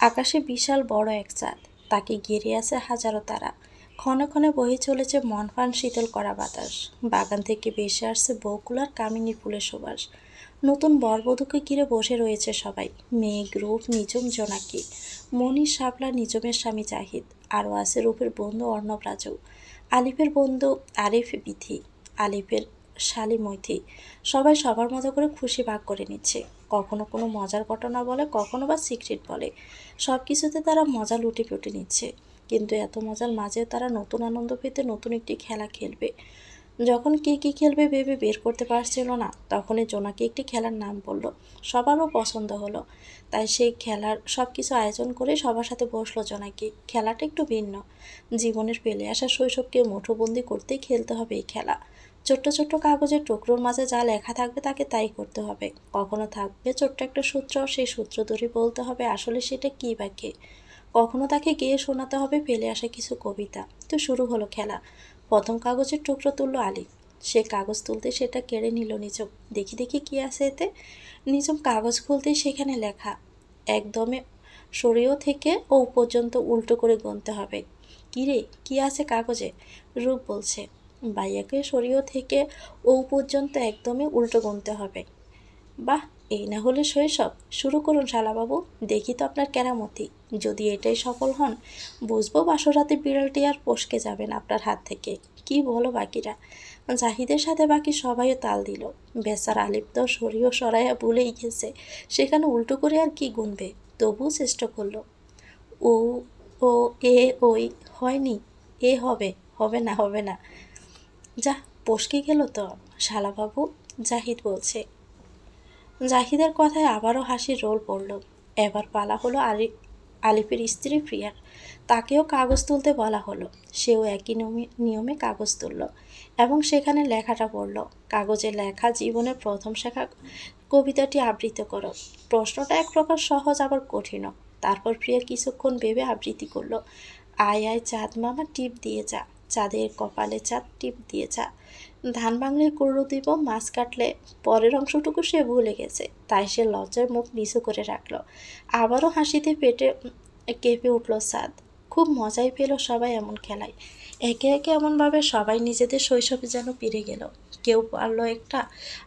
আকাশে বিশাল বড় এক চাঁদ, তাকে ঘিরে আছে হাজারো তারা। ক্ষণে ক্ষণে বয়ে চলেছে মন প্রাণ শীতল করা বাতাস। বাগান থেকে ভেসে আসছে বকুলার কামিনী ফুলের সুবাস। নতুন বরবধূকে ঘিরে বসে রয়েছে সবাই। মেঘ, রূপ, নিঝুম, জোনাকি, মনির শাপলা, নিঝুমের স্বামী জাহিদ, আরও আছে রূপের বন্ধু অর্ণব রাজু, আলিফের বন্ধু আরিফ, বিথি, আলিফের শালী মৈথি। সবাই সবার মতো করে খুশি ভাগ করে নিচ্ছে। কখনো কোনো মজার ঘটনা বলে, কখনো বা সিক্রেট বলে। সব কিছুতে তারা মজা লুটে পুটে নিচ্ছে। কিন্তু এত মজার মাঝেও তারা নতুন আনন্দ পেতে নতুন একটি খেলা খেলবে। যখন কে কী খেলবে ভেবে বের করতে পারছিল না, তখনই জোনাকি একটি খেলার নাম বলল। সবারও পছন্দ হলো, তাই সেই খেলার সব কিছু আয়োজন করে সবার সাথে বসলো জোনাকি। খেলাটা একটু ভিন্ন। জীবনের ফেলে আসা শৈশবকে মুঠোবন্দি করতেই খেলতে হবে এই খেলা। ছোট্ট ছোট্ট কাগজের টুকরোর মাঝে যা লেখা থাকবে তাকে তাই করতে হবে। কখনো থাকবে ছোট্ট একটা সূত্র, সেই সূত্র ধরে বলতে হবে আসলে সেটা কী বা কে। কখনো তাকে গেয়ে শোনাতে হবে ফেলে আসা কিছু কবিতা। তো শুরু হলো খেলা। প্রথম কাগজের টুকরো তুললো আলী। সে কাগজ তুলতে সেটা কেড়ে নিল নিঝুম। দেখি দেখি কি আছে এতে। নিঝুম কাগজ খুলতেই সেখানে লেখা, একদমে সরিয়েও থেকে ও পর্যন্ত উল্টো করে গুনতে হবে। কিরে, কি আছে কাগজে? রূপ বলছে, বাইয়াকে সরিয়েও থেকে ও পর্যন্ত একদমই উল্টো গুনতে হবে। বাহ, এই না হলে শৈশব। শুরু করুন শালাবাবু, দেখি তো আপনার কেরামতি। যদি এটাই সফল হন, বুঝবো বাসরাতে বিড়ালটি আর ফসকে যাবেন আপনার হাত থেকে। কি বলো বাকিরা? জাহিদের সাথে বাকি সবাইও তাল দিল। বেচার আলিপ তো সরিয়ে সরাইয়া ভুলেই গেছে সেখানে উল্টো করে আর কি গুনবে। তবুও চেষ্টা করলো। ও, ও, এ, ওই, হয়নি। এ হবে, হবে না, হবে না। যা, ফসকে গেল তো শালাবাবু, জাহিদ বলছে। জাহিদের কথায় আবারও হাসির রোল পড়ল। এবার পালা হলো আলিফের স্ত্রী প্রিয়ার। তাকেও কাগজ তুলতে বলা হলো। সেও একই নিয়মে কাগজ তুলল এবং সেখানে লেখাটা পড়ল। কাগজে লেখা, জীবনের প্রথম শেখা কবিতাটি আবৃত্তি করো। প্রশ্নটা এক প্রকার সহজ আবার কঠিনও। তারপর প্রিয়া কিছুক্ষণ ভেবে আবৃত্তি করলো। আয় আয় চাঁদ মামা টিপ দিয়ে যা, চাঁদের কপালে চাঁদ টিপ দিয়ে যা, ধান ভাঙলে কুড়ো দিব, মাছ কাটলে। পরের অংশটুকু সে ভুলে গেছে, তাই সে লজ্জার মুখ নিচু করে রাখলো। আবারও হাসিতে পেটে কেঁপে উঠল চাঁদ। খুব মজাই পেল সবাই এমন খেলায়। একে একে এমনভাবে সবাই নিজেদের শৈশবে যেন ফিরে গেল। কেউ পারলো একটা,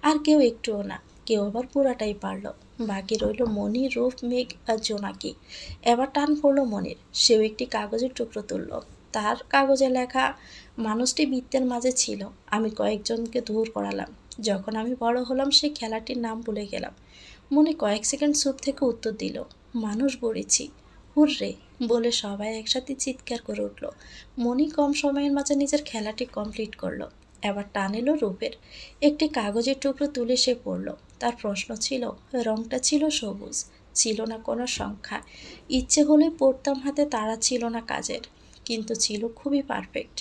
আর কেউ একটুও না। কেউ আবার পুরাটাই পারলো। বাকি রইল মনি, রূপ, মেঘ আর জোনাকি। এবার টান পড়ল মনির। সেও একটি কাগজের টুকরো তুলল। তার কাগজে লেখা, মানুষটি বৃত্তের মাঝে ছিল, আমি কয়েকজনকে দূর করালাম। যখন আমি বড় হলাম সেই খেলাটির নাম ভুলে গেলাম। মনে কয়েক সেকেন্ড চুপ থেকে উত্তর দিল, মানুষ গড়েছি। হুররে বলে সবাই একসাথে চিৎকার করে উঠল। মনি কম সময়ের মাঝে নিজের খেলাটি কমপ্লিট করলো। এবার টান এলো রূপের। একটি কাগজের টুকরো তুলে সে পড়ল। তার প্রশ্ন ছিল, রংটা ছিল সবুজ, ছিল না কোনো সংখ্যা। ইচ্ছে হলে পড়তাম, হাতে তাড়া ছিল না কাজের, কিন্তু ছিল খুবই পারফেক্ট।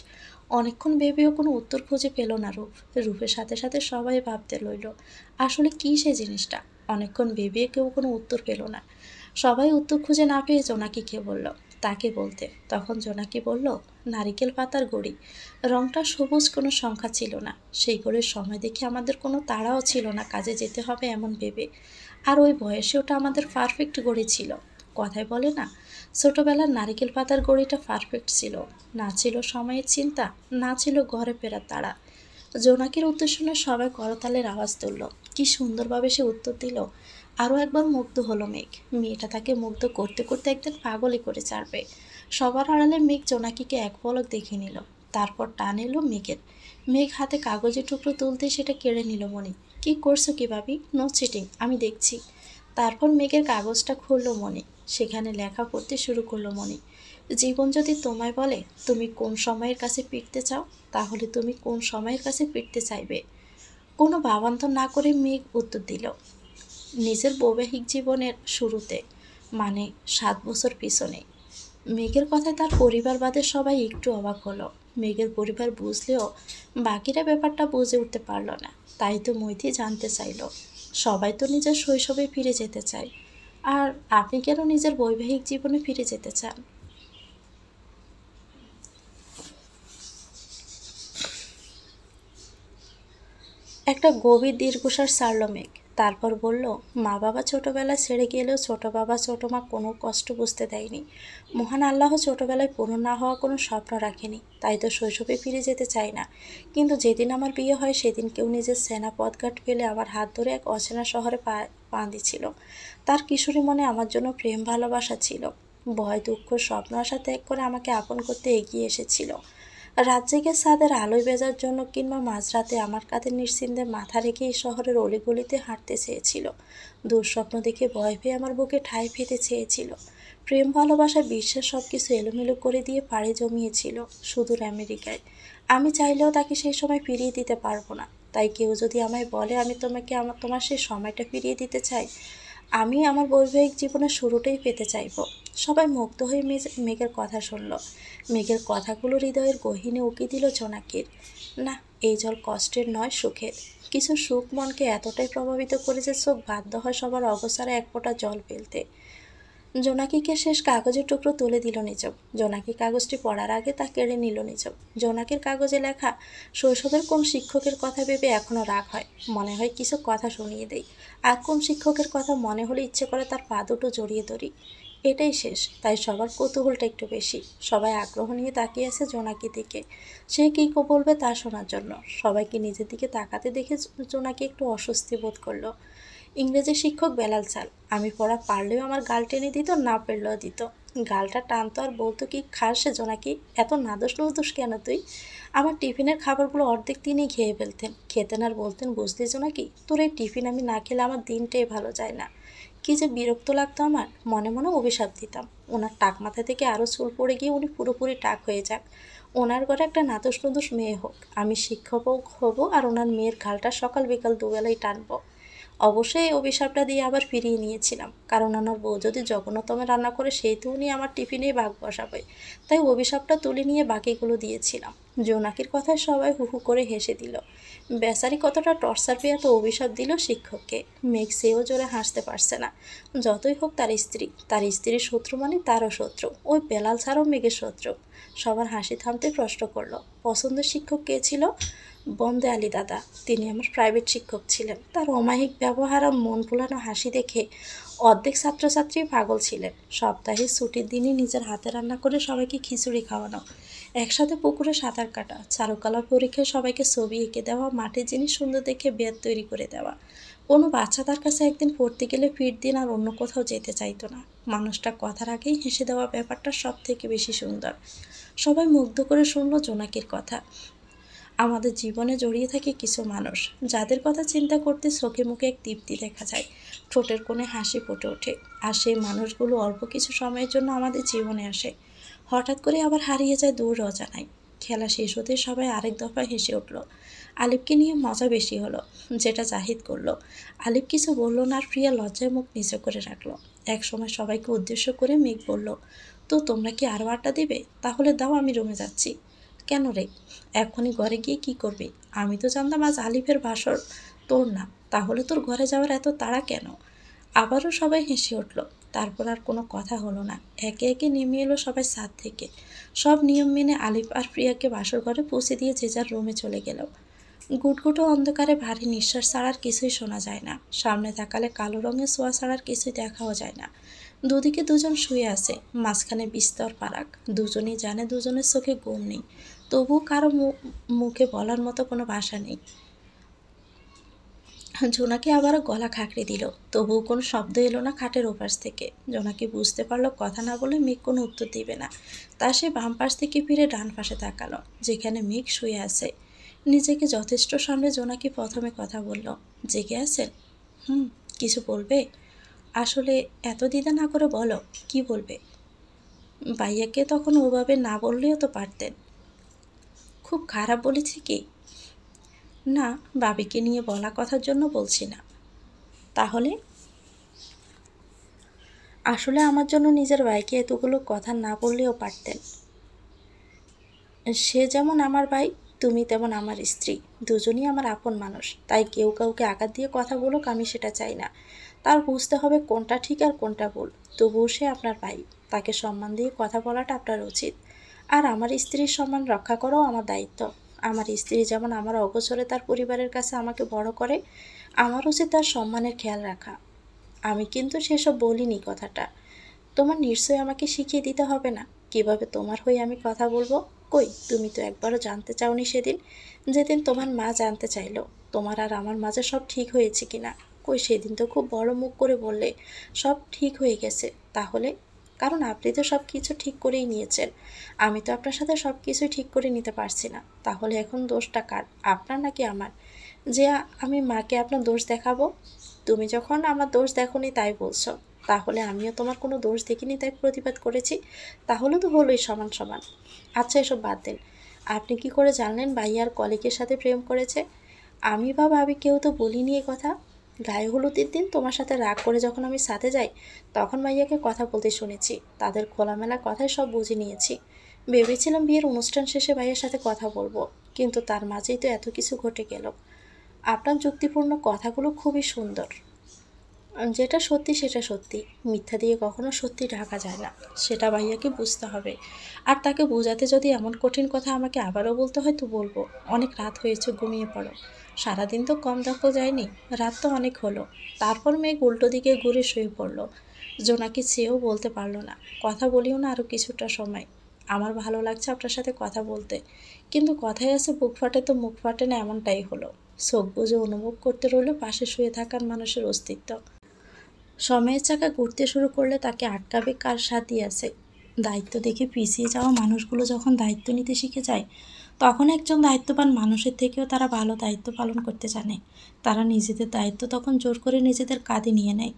অনেকক্ষণ ভেবেও কোনো উত্তর খুঁজে পেল না রূপ। রূপের সাথে সাথে সবাই ভাবতে লইল, আসলে কী সে জিনিসটা। অনেকক্ষণ ভেবে কেউ কোনো উত্তর পেল না। সবাই উত্তর খুঁজে না পেয়ে জোনাকিকে বলল তাকে বলতে। তখন জোনাকি বলল, নারিকেল পাতার গড়ি। রংটা সবুজ, কোনো সংখ্যা ছিল না। সেই ঘড়ির সময় দেখে আমাদের কোনো তাড়াও ছিল না কাজে যেতে হবে এমন ভেবে। আর ওই বয়সে ওটা আমাদের পারফেক্ট গড়ি ছিল। কথায় বলে না, ছোটবেলার নারিকেল পাতার গড়িটা পারফেক্ট ছিল। না ছিল সময়ের চিন্তা, না ছিল ঘরে ফেরার তাড়া। জোনাকির উত্তর শুনে সবাই করতালের আওয়াজ তুলল। কি সুন্দরভাবে সে উত্তর দিল। আরও একবার মুগ্ধ হলো মেঘ। মেয়েটা তাকে মুগ্ধ করতে করতে একদিন পাগলই করে ছাড়বে। সবার আড়ালে মেঘ জোনাকিকে এক পলক দেখে নিল। তারপর টান এলো মেঘের। মেঘ হাতে কাগজের টুকরো তুলতে সেটা কেড়ে নিল মনি। কি করছো কি ভাবি? নো চিটিং, আমি দেখছি। তারপর মেঘের কাগজটা খুলল মনি। সেখানে লেখা পড়তে শুরু করলো মনি। জীবন যদি তোমায় বলে তুমি কোন সময়ের কাছে ফিরতে চাও, তাহলে তুমি কোন সময়ের কাছে ফিরতে চাইবে? কোনো ভাবান্তর না করে মেঘ উত্তর দিল, নিজের বৈবাহিক জীবনের শুরুতে, মানে 7 বছর পিছনে। মেঘের কথায় তার পরিবার বাদে সবাই একটু অবাক হলো। মেঘের পরিবার বুঝলেও বাকিরা ব্যাপারটা বুঝে উঠতে পারল না। তাই তো মৈথি জানতে চাইল, সবাই তো নিজের শৈশবে ফিরে যেতে চায়, আর আপনি কেন নিজের বৈবাহিক জীবনে ফিরে যেতে চান? একটা গভীর দীর্ঘশ্বাস ছাড়ল মেঘ। তারপর বলল, মা বাবা ছোটবেলায় ছেড়ে গেলেও ছোট বাবা ছোট মা কোনো কষ্ট বুঝতে দেয়নি। মহান আল্লাহ ছোটবেলায় পূর্ণ না হওয়া কোনো স্বপ্ন রাখেনি, তাই তো শৈশবে ফিরে যেতে চাই না। কিন্তু যেদিন আমার বিয়ে হয় সেদিন কেউ নিজের সেনা পথঘাট ফেলে আমার হাত ধরে এক অচেনা শহরে পা পা দিছিল। তার কিশোরী মনে আমার জন্য প্রেম ভালোবাসা ছিল, ভয় দুঃখ স্বপ্ন আশা ত্যাগ করে আমাকে আপন করতে এগিয়ে এসেছিল। রাত জেগে ছাদের আলোয় ভেজার জন্য কিংবা মাঝরাতে আমার কাঁধে নিশ্চিন্তে মাথা রেখে এই শহরের অলিগলিতে হাঁটতে চেয়েছিল। দুঃস্বপ্ন দেখে ভয় পেয়ে আমার বুকে ঠাঁই পেতে চেয়েছিল। প্রেম ভালোবাসা বিশ্বাস সব কিছু এলোমেলো করে দিয়ে পাড়ি জমিয়েছিল সুদূর আমেরিকায়। আমি চাইলেও তাকে সেই সময় ফিরিয়ে দিতে পারবো না। তাই কেউ যদি আমায় বলে আমি তোমাকে তোমার সেই সময়টা ফিরিয়ে দিতে চাই, আমি আমার বৈবাহিক জীবনের শুরুটাই পেতে চাইব। সবাই মুগ্ধ হয়ে মেঘের কথা শুনল। মেঘের কথাগুলো হৃদয়ের গহীনে উকি দিল জোনাকির। না, এই জল কষ্টের নয়, সুখের। কিছু সুখ মনকে এতটাই প্রভাবিত করে যে চোখ বাধ্য হয় সবার অগোছারে এক ফোঁটা জল ফেলতে। জোনাকিকে শেষ কাগজের টুকরো তুলে দিল নিচক। জোনাকি কাগজটি পড়ার আগে তা কেড়ে নিল নিচক। জোনাকির কাগজে লেখা শৈশবের কোন শিক্ষকের কথা ভেবে এখনো রাগ হয়, মনে হয় কিছু কথা শুনিয়ে দেই। আর কোন শিক্ষকের কথা মনে হলে ইচ্ছে করে তার পা দুটো জড়িয়ে ধরি। এটাই শেষ, তাই সবার কৌতূহলটা একটু বেশি। সবাই আগ্রহ নিয়ে তাকিয়ে আছে জোনাকির দিকে, সে কী বলবে তা শোনার জন্য। সবাইকে নিজের দিকে তাকাতে দেখে জোনাকি একটু অস্বস্তি বোধ করলো। ইংরেজি শিক্ষক বেলাল চাল। আমি পড়া পারলেও আমার গাল টেনে দিত, না পারলেও দিত। গালটা টানতো আর বলতো, কি খাস সে জোনাকি, এত নাদোষ নদোষ কেন তুই? আমার টিফিনের খাবারগুলো অর্ধেক তিনি খেয়ে ফেলতেন, খেতেন আর বলতেন, বুঝলি জোনাকি, তোর এই টিফিন আমি না খেলে আমার দিনটাই ভালো যায় না। কি যে বিরক্ত লাগতো আমার, মনে মনে অভিশাপ দিতাম ওনার টাক মাথা থেকে আরও চুল পড়ে গিয়ে উনি পুরোপুরি টাক হয়ে যাক। ওনার ঘরে একটা নাদোষ নদোষ মেয়ে হোক, আমি শিক্ষক হব আর ওনার মেয়ের ঘালটা সকাল বিকাল দুবেলাই টানবো। অবশ্যই এই অভিশাপটা দিয়ে আবার ফিরিয়ে নিয়েছিলাম, কারণ আমার বউ যদি জঘন্যতম রান্না করে সেই তো উনি আমার টিফিনেই ভাগ বসাবে। তাই অভিশাপটা তুলে নিয়ে বাকিগুলো দিয়েছিলাম। জোনাকির কথায় সবাই হু হু করে হেসে দিল। বেচারি কতটা টর্চার পেয়ে এত অভিশাপ দিল শিক্ষককে। মেঘ সেও জোরে হাসতে পারছে না। যতই হোক তার স্ত্রীর শত্রু মানে তারও শত্রু, ওই বেলাল ছাড়াও মেঘের শত্রু। সবার হাসি থামতে প্রশ্ন করলো, পছন্দের শিক্ষক কে ছিল? বন্দে আলী দাদা। তিনি আমার প্রাইভেট শিক্ষক ছিলেন। তার অমায়িক ব্যবহার আর মন ভোলানো হাসি দেখে অর্ধেক ছাত্রছাত্রী পাগল ছিলেন। সপ্তাহে ছুটির দিনই নিজের হাতে রান্না করে সবাইকে খিচুড়ি খাওয়ানো, একসাথে পুকুরে সাঁতার কাটা, চারুকলা পরীক্ষায় সবাইকে ছবি এঁকে দেওয়া, মাটির জিনিস সুন্দর দেখে বেত তৈরি করে দেওয়া। কোনো বাচ্চা তার কাছে একদিন পড়তে গেলে ফির দিন আর অন্য কোথাও যেতে চাইতো না। মানুষটা কথার আগেই হেসে দেওয়া ব্যাপারটা সব থেকে বেশি সুন্দর। সবাই মুগ্ধ করে শুনলো জোনাকির কথা। আমাদের জীবনে জড়িয়ে থাকে কিছু মানুষ, যাদের কথা চিন্তা করতে চোখে মুখে এক তৃপ্তি দেখা যায়, ঠোঁটের কোণে হাসি ফুটে ওঠে। আর সেই মানুষগুলো অল্প কিছু সময়ের জন্য আমাদের জীবনে আসে, হঠাৎ করে আবার হারিয়ে যায় দূর অজানায়। খেলা শেষ হতে সবাই আরেক দফায় হেসে উঠল। আলিফকে নিয়ে মজা বেশি হলো, যেটা জাহিদ করলো। আলিফ কিছু বলল না আর প্রিয়া লজ্জায় মুখ নিচু করে রাখলো। এক সময় সবাইকে উদ্দেশ্য করে মেঘ বলল, তো তোমরা কি আরও আড্ডা দিবে? তাহলে দাও, আমি রুমে যাচ্ছি। কেন রে, এখনই ঘরে গিয়ে কি করবি? আমি তো জানতাম আজ আলিফের বাসর, তোর না। তাহলে তোর ঘরে যাওয়ার এত তাড়া কেন? আবারও সবাই হেসে উঠল। তারপর আর কোনো কথা হলো না। একে একে নেমে এলো সবাই ছাদ থেকে। সব নিয়ম মেনে আলিফ আর প্রিয়াকে বাসর ঘরে পৌঁছে দিয়ে যে যার রুমে চলে গেল। গুটগুটো অন্ধকারে ভারী নিঃশ্বাস ছাড়ার কিছুই শোনা যায় না। সামনে তাকালে কালো রঙের ছোঁয়া ছাড়ার কিছুই দেখাও যায় না। দুদিকে দুজন শুয়ে আছে, মাঝখানে বিস্তর ফারাক। দুজনেই জানে দুজনের চোখে ঘুম নেই, তবুও কারো মুখে বলার মতো কোনো ভাষা নেই। জোনাকি আবারও গলা খাঁকড়ে দিল, তবুও কোনো শব্দ এলো না খাটের ওপাশ থেকে। জোনাকি বুঝতে পারলো কথা না বলে মেঘ কোনো উত্তর দিবে না। তা সে বাম পাশ থেকে ফিরে ডান পাশে তাকালো, যেখানে মেঘ শুয়ে আছে। নিজেকে যথেষ্ট সামনে জোনাকি প্রথমে কথা বলল, জেগে আছেন? কিছু বলবে? আসলে এত দ্বিধা না করে বলো, কি বলবে? ভাইয়াকে তখন ওভাবে না বললেও তো পারতেন। খুব খারাপ বলেছি কি? না, বাবিকে নিয়ে বলা কথার জন্য বলছি না। তাহলে? আসলে আমার জন্য নিজের ভাইকে এতগুলো কথা না বললেও পারতেন। সে যেমন আমার ভাই, তুমি তেমন আমার স্ত্রী। দুজনই আমার আপন মানুষ, তাই কেউ কাউকে আঘাত দিয়ে কথা বলুক আমি সেটা চাই না। তার বুঝতে হবে কোনটা ঠিক আর কোনটা ভুল। তবুও সে আপনার ভাই, তাকে সম্মান দিয়ে কথা বলাটা আপনার উচিত। আর আমার স্ত্রীর সম্মান রক্ষা করাও আমার দায়িত্ব। আমার স্ত্রী যেমন আমার অগোচরে তার পরিবারের কাছে আমাকে বড় করে, আমার উচিত তার সম্মানের খেয়াল রাখা। আমি কিন্তু সেসব বলিনি কথাটা। তোমার নিশ্চয়ই আমাকে শিখিয়ে দিতে হবে না কিভাবে তোমার হয়ে আমি কথা বলবো। কই, তুমি তো একবারও জানতে চাওনি সেদিন, যেদিন তোমার মা জানতে চাইলো তোমার আর আমার মাঝে সব ঠিক হয়েছে কিনা। কই, সেদিন তো খুব বড় মুখ করে বললে সব ঠিক হয়ে গেছে। তাহলে কারণ আপনি তো সব কিছু ঠিক করেই নিয়েছেন, আমি তো আপনার সাথে সব কিছুই ঠিক করে নিতে পারছি না। তাহলে এখন দোষটা কার, আপনার নাকি আমার, যে আমি মাকে আপনার দোষ দেখাবো? তুমি যখন আমার দোষ দেখোনি তাই বলছো, তাহলে আমিও তোমার কোনো দোষ দেখিনি তাই প্রতিবাদ করেছি। তাহলে তো হলোই সমান সমান। আচ্ছা, এসব বাদ দেন। আপনি কি করে জানলেন ভাইয়ার কলিগের সাথে প্রেম করেছে? আমি বা ভাবি কেউ তো বলিনি এই কথা। গায়ে হলুদের দিন তোমার সাথে রাগ করে যখন আমি সাথে যাই, তখন ভাইয়াকে কথা বলতে শুনেছি। তাদের খোলামেলা কথায় সব বুঝে নিয়েছি। ভেবেছিলাম বিয়ের অনুষ্ঠান শেষে ভাইয়ের সাথে কথা বলবো, কিন্তু তার মাঝেই তো এত কিছু ঘটে গেল। আপনার যুক্তিপূর্ণ কথাগুলো খুবই সুন্দর। যেটা সত্যি সেটা সত্যি, মিথ্যা দিয়ে কখনো সত্যি ঢাকা যায় না। সেটা ভাইয়াকে বুঝতে হবে। আর তাকে বোঝাতে যদি এমন কঠিন কথা আমাকে আবারও বলতে হয় তো বলবো। অনেক রাত হয়েছে, ঘুমিয়ে পড়ো। সারাদিন তো কম দখল যায়নি, রাত তো অনেক হলো। তারপর মেঘ উল্টো দিকে ঘুরে শুয়ে পড়ল। জোনাকি চেয়েও বলতে পারলো না, কথা বলিও না আরও কিছুটা সময়। আমার ভালো লাগছে আপনার সাথে কথা বলতে, কিন্তু কথায় আছে বুক ফাটে তো মুখ ফাটে না, এমনটাই হলো। চোখ বুজে অনুভব করতে রইল পাশে শুয়ে থাকার মানুষের অস্তিত্ব। সময়ের চাকা ঘুরতে শুরু করলে তাকে আটকাবে কার সাথী আছে। দায়িত্ব দেখে পিছিয়ে যাওয়া মানুষগুলো যখন দায়িত্ব নিতে শিখে যায়, তখন একজন দায়িত্ববান মানুষের থেকেও তারা ভালো দায়িত্ব পালন করতে জানে। তারা নিজেদের দায়িত্ব তখন জোর করে নিজেদের কাঁধে নিয়ে নেয়।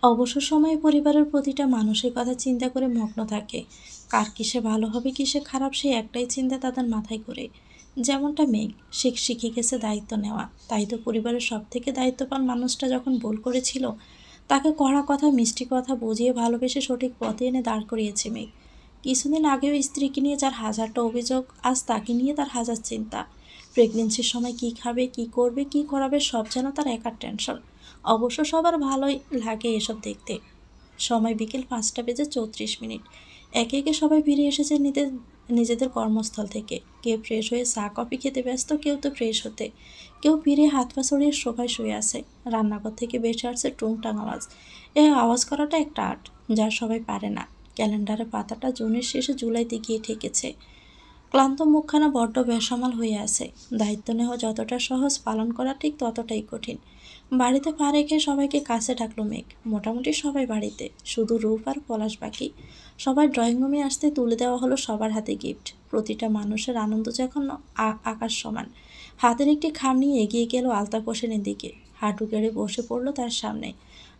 অবসর সময়ে পরিবারের প্রতিটা মানুষের কথা চিন্তা করে মগ্ন থাকে। কার কিসে ভালো হবে কিসে খারাপ, সেই একটাই চিন্তা তাদের মাথায় করে। যেমনটা মেঘ, সে শিখে গেছে দায়িত্ব নেওয়া। তাই তো পরিবারের সব থেকে দায়িত্ববান মানুষটা যখন ভুল করেছিল, তাকে কড়া কথা মিষ্টি কথা বুঝিয়ে ভালোবেসে সঠিক পথে এনে দাঁড় করিয়েছে মেঘ। কিছুদিন আগেও স্ত্রীকে নিয়ে যার হাজারটা অভিযোগ, আজ তাকে নিয়ে তার হাজার চিন্তা। প্রেগনেন্সির সময় কি খাবে, কি করবে, কি করাবে, সব যেন তার একার টেনশন। অবশ্য সবার ভালোই লাগে এসব দেখতে। সময় বিকেল 5টা বেজে 34 মিনিট। একে একে সবাই ফিরে এসেছে নিজেদের কর্মস্থল থেকে। কেউ ফ্রেশ হয়ে চা কফি খেতে ব্যস্ত, কেউ তো ফ্রেশ হতে, কেউ ফিরে হাত পা ছড়িয়ে সোফায় শুয়ে আছে। রান্নাঘর থেকে বেশি আসছে টুংটাং আওয়াজ। এই আওয়াজ করাটা একটা আর্ট, যা সবাই পারে না। ক্যালেন্ডারের পাতাটা জুনের শেষে জুলাইতে গিয়ে ঠেকেছে। ক্লান্ত মুখখানা বড্ড বেসামাল হয়ে আছে। দায়িত্ব নেওয়া যতটা সহজ, পালন করা ঠিক ততটাই কঠিন। বাড়িতে পা রেখে সবাইকে কাছে ডাকলো মেঘ। মোটামুটি সবাই বাড়িতে, শুধু রূপ আর পলাশ বাকি। সবাই ড্রয়িং রুমে আসতে তুলে দেওয়া হলো সবার হাতে গিফট। প্রতিটা মানুষের আনন্দ যখন আকাশ সমান। হাতের একটি খাম নিয়ে এগিয়ে গেল আলতাফ হোসেনের দিকে। হাঁটু গেড়ে বসে পড়ল তার সামনে।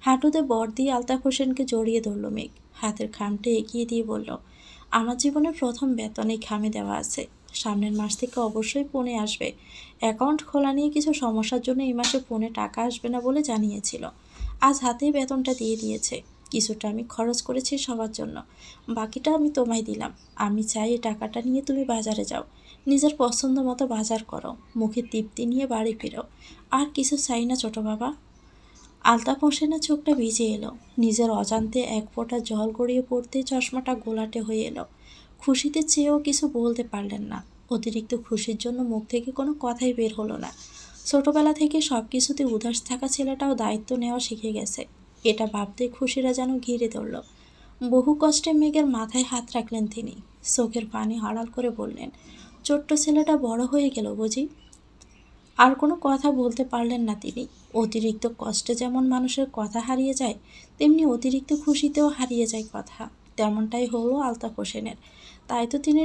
হাঁটুতে বর দিয়ে আলতাফ হোসেনকে জড়িয়ে ধরল মেঘ। হাতের খামটা এগিয়ে দিয়ে বলল, আমার জীবনের প্রথম বেতন এই খামে দেওয়া আছে। সামনের মাস থেকে অবশ্যই ফোনে আসবে। অ্যাকাউন্ট খোলা নিয়ে কিছু সমস্যার জন্য এই মাসে ফোনে টাকা আসবে না বলে জানিয়েছিল। আজ হাতেই বেতনটা দিয়ে দিয়েছে। কিছুটা আমি খরচ করেছি সবার জন্য, বাকিটা আমি তোমায় দিলাম। আমি চাই এই টাকাটা নিয়ে তুমি বাজারে যাও, নিজের পছন্দ মতো বাজার করো, মুখে তৃপ্তি নিয়ে বাড়ি ফিরো। আর কিছু চাই না ছোট বাবা। আলতাফ হোসেনের চোখটা ভিজে এলো। নিজের অজান্তে এক ফোঁটা জল গড়িয়ে পড়তে চশমাটা গোলাটে হয়ে এলো। খুশিতে চেয়েও কিছু বলতে পারলেন না। অতিরিক্ত খুশির জন্য মুখ থেকে কোনো কথাই বের হলো না। ছোটবেলা থেকে সব কিছুতে উদাস থাকা ছেলেটাও দায়িত্ব নেওয়া শিখে গেছে। এটা ভাবতে খুশিরা যেন ঘিরে ধরল। বহু কষ্টে মেঘের মাথায় হাত রাখলেন তিনি। চোখের পানি আড়াল করে বললেন, ছোট্ট ছেলেটা বড় হয়ে গেল বুঝি? আর কোনো কথা বলতে পারলেন না তিনি। অতিরিক্ত কষ্টে যেমন মানুষের কথা হারিয়ে যায়, তেমনি অতিরিক্ত খুশিতেও হারিয়ে যায় কথা। তেমনটাই হলো আলতাফ হোসেনের। তাই তো তিনি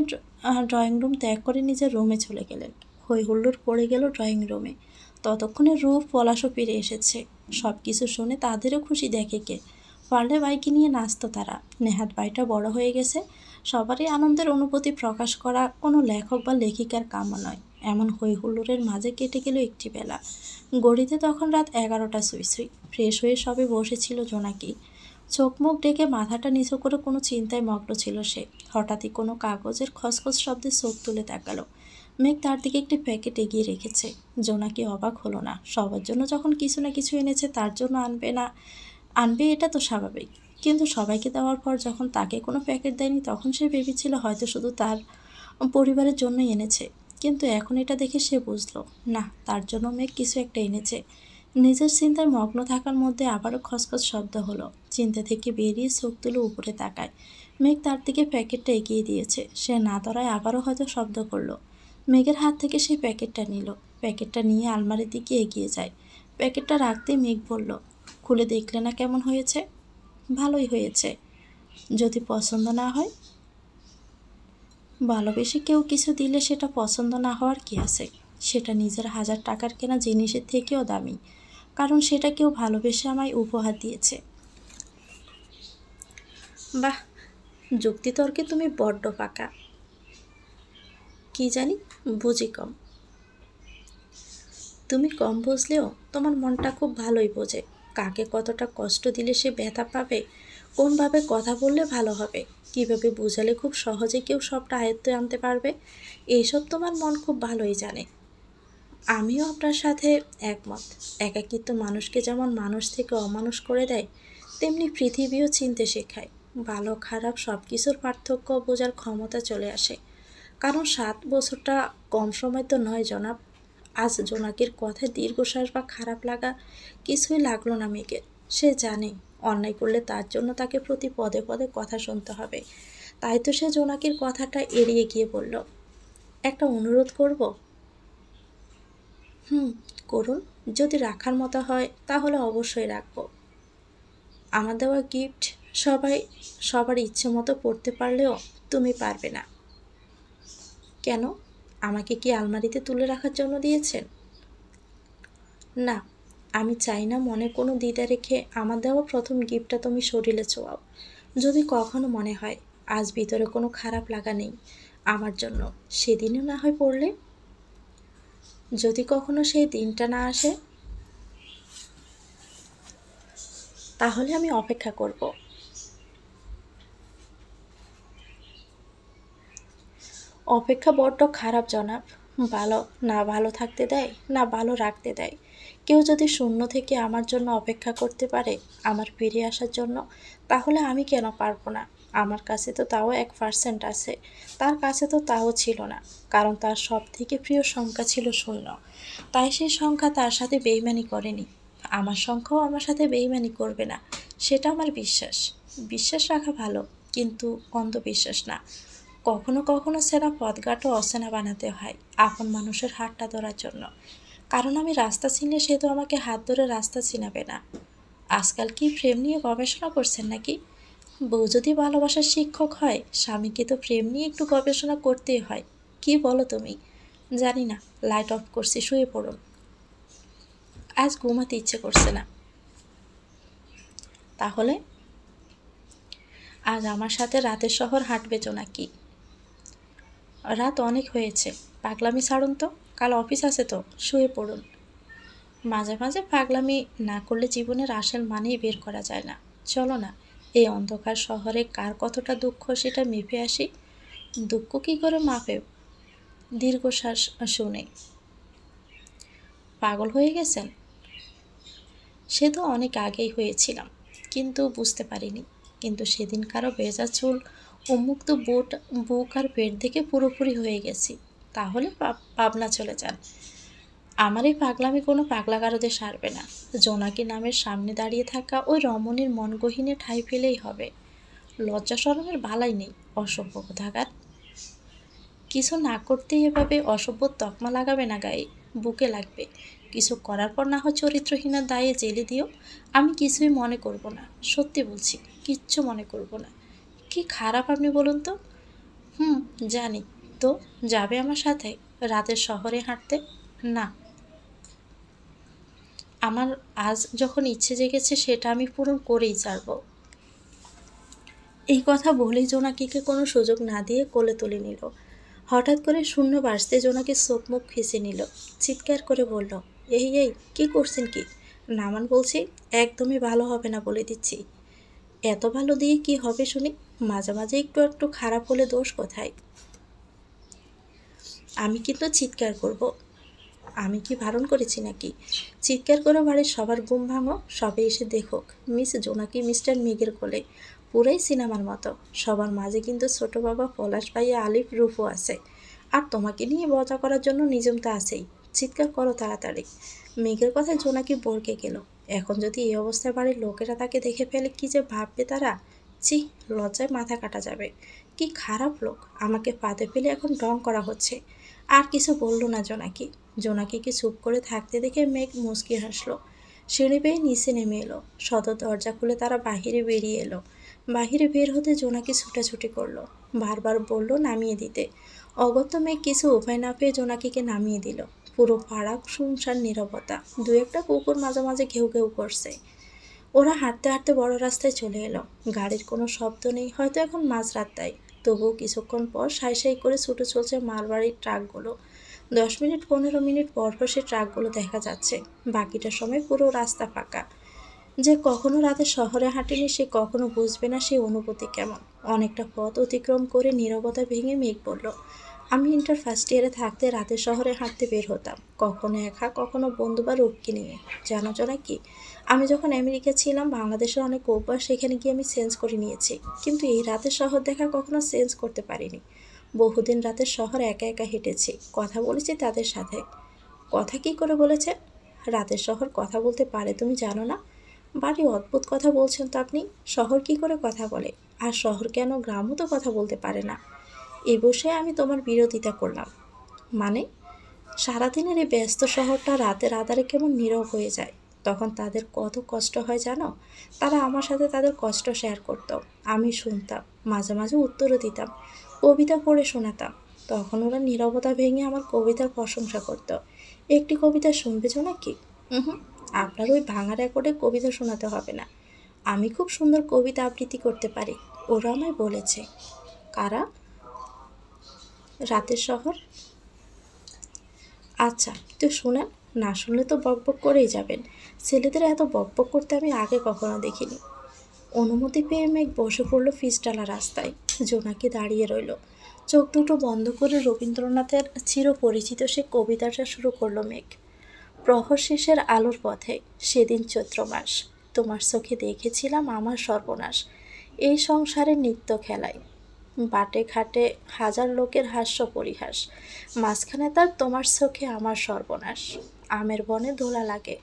ড্রয়িং রুম ত্যাগ করে নিজের রুমে চলে গেলেন। হই হুল্লোড় পড়ে গেল ড্রয়িং রুমে। ততক্ষণে রূপ পলাশও ফিরে এসেছে। সব কিছু শুনে তাদেরও খুশি দেখে কে। পারলে বাইকে নিয়ে নাচতো তারা। নেহাত বাইটা বড় হয়ে গেছে। সবারই আনন্দের অনুভূতি প্রকাশ করা কোনো লেখক বা লেখিকার কাম্য নয়। এমন হই হুল্লোড়ের মাঝে কেটে গেল একটি বেলা। ঘড়িতে তখন রাত 11টা সুই সুই। ফ্রেশ হয়ে সবে বসেছিল জোনাকি। চোখ মুখ ডেকে মাথাটা নিচু করে কোনো চিন্তায় মগ্ন ছিল সে। হঠাৎই কোনো কাগজের খসখস শব্দে চোখ তুলে তাকালো। মেঘ তার দিকে একটি প্যাকেট এগিয়ে রেখেছে। জোনাকি অবাক হলো না। সবার জন্য যখন কিছু না কিছু এনেছে, তার জন্য আনবে এটা তো স্বাভাবিক। কিন্তু সবাইকে দেওয়ার পর যখন তাকে কোনো প্যাকেট দেয়নি, তখন সে ভেবেছিল হয়তো শুধু তার পরিবারের জন্যই এনেছে। কিন্তু এখন এটা দেখে সে বুঝলো না, তার জন্য মেঘ কিছু একটা এনেছে। নিজের চিন্তায় মগ্ন থাকার মধ্যে আবারও খসখস শব্দ হলো। চিন্তা থেকে বেরিয়ে চোখ তুলে উপরে তাকায়। মেঘ তার দিকে প্যাকেটটা এগিয়ে দিয়েছে। সে না দাঁড়ায় আবারও হয়তো শব্দ করলো। মেঘের হাত থেকে সেই প্যাকেটটা নিল। প্যাকেটটা নিয়ে আলমারির দিকে এগিয়ে যায়। প্যাকেটটা রাখতেই মেঘ বলল, খুলে দেখলে না কেমন হয়েছে? ভালোই হয়েছে। যদি পছন্দ না হয়? ভালোবেসে কেউ কিছু দিলে সেটা পছন্দ না হওয়ার কি আছে? সেটা নিজের 1000 টাকার কেনা জিনিসের থেকেও দামি, কারণ সেটা কেউ ভালোবেসে আমায় উপহার দিয়েছে। বাহ, যুক্তিতর্কে তুমি বড্ড পাকা। কি জানি, বুঝি কম। তুমি কম বুঝলেও তোমার মনটা খুব ভালোই বোঝে। কাকে কতটা কষ্ট দিলে সে ব্যথা পাবে, কোনভাবে কথা বললে ভালো হবে, কিভাবে বোঝালে খুব সহজে কেউ সবটা আয়ত্তে আনতে পারবে, এইসব তোমার মন খুব ভালোই জানে। আমিও আপনার সাথে একমত। একাকিত্ব মানুষকে যেমন মানুষ থেকে অমানুষ করে দেয়, তেমনি পৃথিবীও চিনতে শেখায়। ভালো খারাপ সব কিছুর পার্থক্য বোঝার ক্ষমতা চলে আসে। কারণ 7 বছরটা কম সময় তো নয় জনাব। আজ জোনাকির কথায় দীর্ঘশ্বাস বা খারাপ লাগা কিছুই লাগলো না মেঘের। সে জানে অন্যায় করলে তার জন্য তাকে প্রতি পদে পদে কথা শুনতে হবে। তাই তো সে জোনাকির কথাটা এড়িয়ে গিয়ে বলল, একটা অনুরোধ করব। হুম, করুন। যদি রাখার মতো হয় তাহলে অবশ্যই রাখবো। আমার দেওয়া গিফট সবাই সবার ইচ্ছে মতো পড়তে পারলেও তুমি পারবে না। কেন? আমাকে কি আলমারিতে তুলে রাখার জন্য দিয়েছেন? না, আমি চাই না মনে কোনো দ্বিধা রেখে আমার দেওয়া প্রথম গিফটটা তুমি শরীরে ছোঁয়াও। যদি কখনো মনে হয় আজ ভিতরে কোনো খারাপ লাগা নেই আমার জন্য, সেদিনও না হয় পড়লে। যদি কখনো সেই দিনটা না আসে, তাহলে আমি অপেক্ষা করব। অপেক্ষা বড্ড খারাপ জনাব। ভালো না ভালো থাকতে দেয়, না ভালো রাখতে দেয়। কেউ যদি শূন্য থেকে আমার জন্য অপেক্ষা করতে পারে, আমার ফিরে আসার জন্য, তাহলে আমি কেন পারবো না? আমার কাছে তো তাও 1% আছে, তার কাছে তো তাও ছিল না। কারণ তার সব থেকে প্রিয় সংখ্যা ছিল শূন্য। তাই সেই সংখ্যা তার সাথে বেইমানি করেনি। আমার সংখ্যাও আমার সাথে বেইমানি করবে না, সেটা আমার বিশ্বাস। বিশ্বাস রাখা ভালো, কিন্তু অন্ধবিশ্বাস না। কখনো কখনো সেরা পথঘাটও অচেনা বানাতে হয় আপন মানুষের হাতটা ধরার জন্য। কারণ আমি রাস্তা চিনলে সে তো আমাকে হাত ধরে রাস্তা চিনাবে না। আজকাল কি প্রেম নিয়ে গবেষণা করছেন নাকি? বউ যদি ভালোবাসার শিক্ষক হয়, স্বামীকে তো প্রেম নিয়ে একটু গবেষণা করতেই হয়। কি বলো তুমি? জানি না, লাইট অফ করছি, শুয়ে পড়ুন। আজ ঘুমাতে ইচ্ছে করছে না। তাহলে আজ আমার সাথে রাতের শহর হাঁটবে নাকি? রাত অনেক হয়েছে, পাগলামি ছাড়ুন তো। কাল অফিস আছে তো, শুয়ে পড়ুন। মাঝে মাঝে পাগলামি না করলে জীবনের আসল মানেই বের করা যায় না। চলো না, এই অন্ধকার শহরে কার কতটা দুঃখ সেটা মেপে আসি। দুঃখ কী করে মাপে? দীর্ঘশ্বাস শুনে। পাগল হয়ে গেছেন? সে তো অনেক আগেই হয়েছিলাম, কিন্তু বুঝতে পারিনি। কিন্তু সেদিন কারো ভেজা চুল, উন্মুক্ত বুক আর পেট দেখে পুরোপুরি হয়ে গেছি। তাহলে পাবনা চলে যান। আমার এই পাগলামি কোনো পাগলাগারদে সারবে না। জোনাকি নামের সামনে দাঁড়িয়ে থাকা ওই রমণীর মন গহীনে ঠাঁই পেলেই হবে। লজ্জা শরমের বালাই নেই, অসভ্য কোথাকার। কিছু না করতেই এভাবে অসভ্য তকমা লাগাবে না গায়ে, বুকে লাগবে। কিছু করার পর না হয় চরিত্রহীনার দায়ে জেলে দিও, আমি কিছুই মনে করব না। সত্যি বলছি, কিচ্ছু মনে করব না। কি খারাপ আপনি বলুন তো? হুম, জানি। তো যাবে আমার সাথে রাতের শহরে হাঁটতে? না, আমার আজ যখন ইচ্ছে জেগেছে সেটা আমি পূরণ করেই ছাড়ব। এই কথা বলেই জোনাকিকে কোনো সুযোগ না দিয়ে কোলে তুলে নিল। হঠাৎ করে শূন্য বাজতে জোনাকি চোখ মুখ ফিসে নিল। চিৎকার করে বলল, এই এই, কি করছেন কি? নামান বলছি। একদমই ভালো হবে না বলে দিচ্ছি। এত ভালো দিয়ে কি হবে শুনি? মাঝে মাঝে একটু একটু খারাপ হলে দোষ কোথায়? আমি কিন্তু চিৎকার করব। আমি কি বারণ করেছি নাকি? চিৎকার করে বাড়ির সবার ঘুম ভাঙো, সবে এসে দেখুক মিস জোনাকি মিস্টার মেঘের কোলে। পুরাই সিনেমার মতো। সবার মাঝে কিন্তু ছোট বাবা পলাশ ভাইয়া আলিফ রূপও আছে। আর তোমাকে নিয়ে মজা করার জন্য নিজম তো আছেই। চিৎকার করো তাড়াতাড়ি। মেঘের কথায় জোনাকি বরকে গেল। এখন যদি এই অবস্থায় বাড়ির লোকেরা তাকে দেখে ফেলে কি যে ভাববে তারা! ছি, লজ্জায় মাথা কাটা যাবে। কি খারাপ লোক! আমাকে ফাঁদে ফেলে এখন ঢং করা হচ্ছে। আর কিছু বলল না জোনাকি। জোনাকিকে চুপ করে থাকতে দেখে মেঘ মুচকি হাসলো। সিঁড়ি বেয়ে নিচে নেমে এলো। সদর দরজা খুলে তারা বাহিরে বেরিয়ে এলো। বাহিরে বের হতে জোনাকি ছুটাছুটি করলো। বারবার বলল নামিয়ে দিতে। অগত্য মেঘ কিছু উপায় না পেয়ে জোনাকিকে নামিয়ে দিল। পুরো পাড়া শুনশান নীরবতা। দু একটা কুকুর মাঝে মাঝে ঘেউ ঘেউ করছে। ওরা হাঁটতে হাঁটতে বড় রাস্তায় চলে এলো। গাড়ির কোনো শব্দ নেই, হয়তো এখন মাঝরাত তাই। তবুও কিছুক্ষণ পর সাই সাই করে ছুটে চলছে মালবাড়ির ট্রাকগুলো। 10 মিনিট 15 মিনিট পর পর সে ট্রাকগুলো দেখা যাচ্ছে। বাকিটা সময় পুরো রাস্তা ফাঁকা। যে কখনো রাতে শহরে হাঁটেনি সে কখনো বুঝবে না সেই অনুভূতি কেমন। অনেকটা পথ অতিক্রম করে নীরবতা ভেঙে মেঘ বলল, আমি ইন্টার ফার্স্ট ইয়ারে থাকতে রাতে শহরে হাঁটতে বের হতাম, কখনো একা কখনো বন্ধু বা রূপকে নিয়ে। জানো জনা কি, আমি যখন আমেরিকা ছিলাম বাংলাদেশের অনেক অভ্যাস সেখানে গিয়ে আমি চেঞ্জ করে নিয়েছি, কিন্তু এই রাতের শহর দেখা কখনো চেঞ্জ করতে পারিনি। বহুদিন রাতের শহর একা একা হেঁটেছি, কথা বলেছি তাদের সাথে। কথা কি করে বলেছেন? রাতের শহর কথা বলতে পারে তুমি জানো না? বাড়ি অদ্ভুত কথা বলছেন তো আপনি। শহর কি করে কথা বলে? আর শহর কেন গ্রামও তো কথা বলতে পারে না? এই বসে আমি তোমার বিরোধিতা করলাম মানে? সারাদিনের এই ব্যস্ত শহরটা রাতের আধারে কেমন নীরব হয়ে যায়। তখন তাদের কত কষ্ট হয় জানো? তারা আমার সাথে তাদের কষ্ট শেয়ার করতো। আমি শুনতাম, মাঝে মাঝে উত্তরও দিতাম, কবিতা পড়ে শোনাতাম। তখন ওরা নীরবতা ভেঙে আমার কবিতার প্রশংসা করতো। একটি কবিতা শুনবে নাকি? হুম, আপনার ওই ভাঙা রেকর্ডে কবিতা শোনাতে হবে না। আমি খুব সুন্দর কবিতা আবৃত্তি করতে পারি, ওরা আমায় বলেছে। কারা? রাতের শহর। আচ্ছা, তো শুনেন। না শুনলে তো বকবক করেই যাবেন। ছেলেদের এত বকবক করতে আমি আগে কখনো দেখিনি। অনুমতি পেয়ে মেঘ বসে পড়লো পিচঢালা রাস্তায়। জোনাকি দাঁড়িয়ে রইল। চোখ দুটো বন্ধ করে রবীন্দ্রনাথের চিরপরিচিত সে কবিতাটা শুরু করলো মেঘ। প্রহর শেষের আলোর পথে, সেদিন চৈত্র মাস, তোমার চোখে দেখেছিলাম আমার সর্বনাশ। এই সংসারের নিত্য খেলায় বাটে ঘাটে হাজার লোকের হাস্য পরিহাস, মাঝখানে তার তোমার চোখে আমার সর্বনাশ। আমের বনে দোলা লাগে,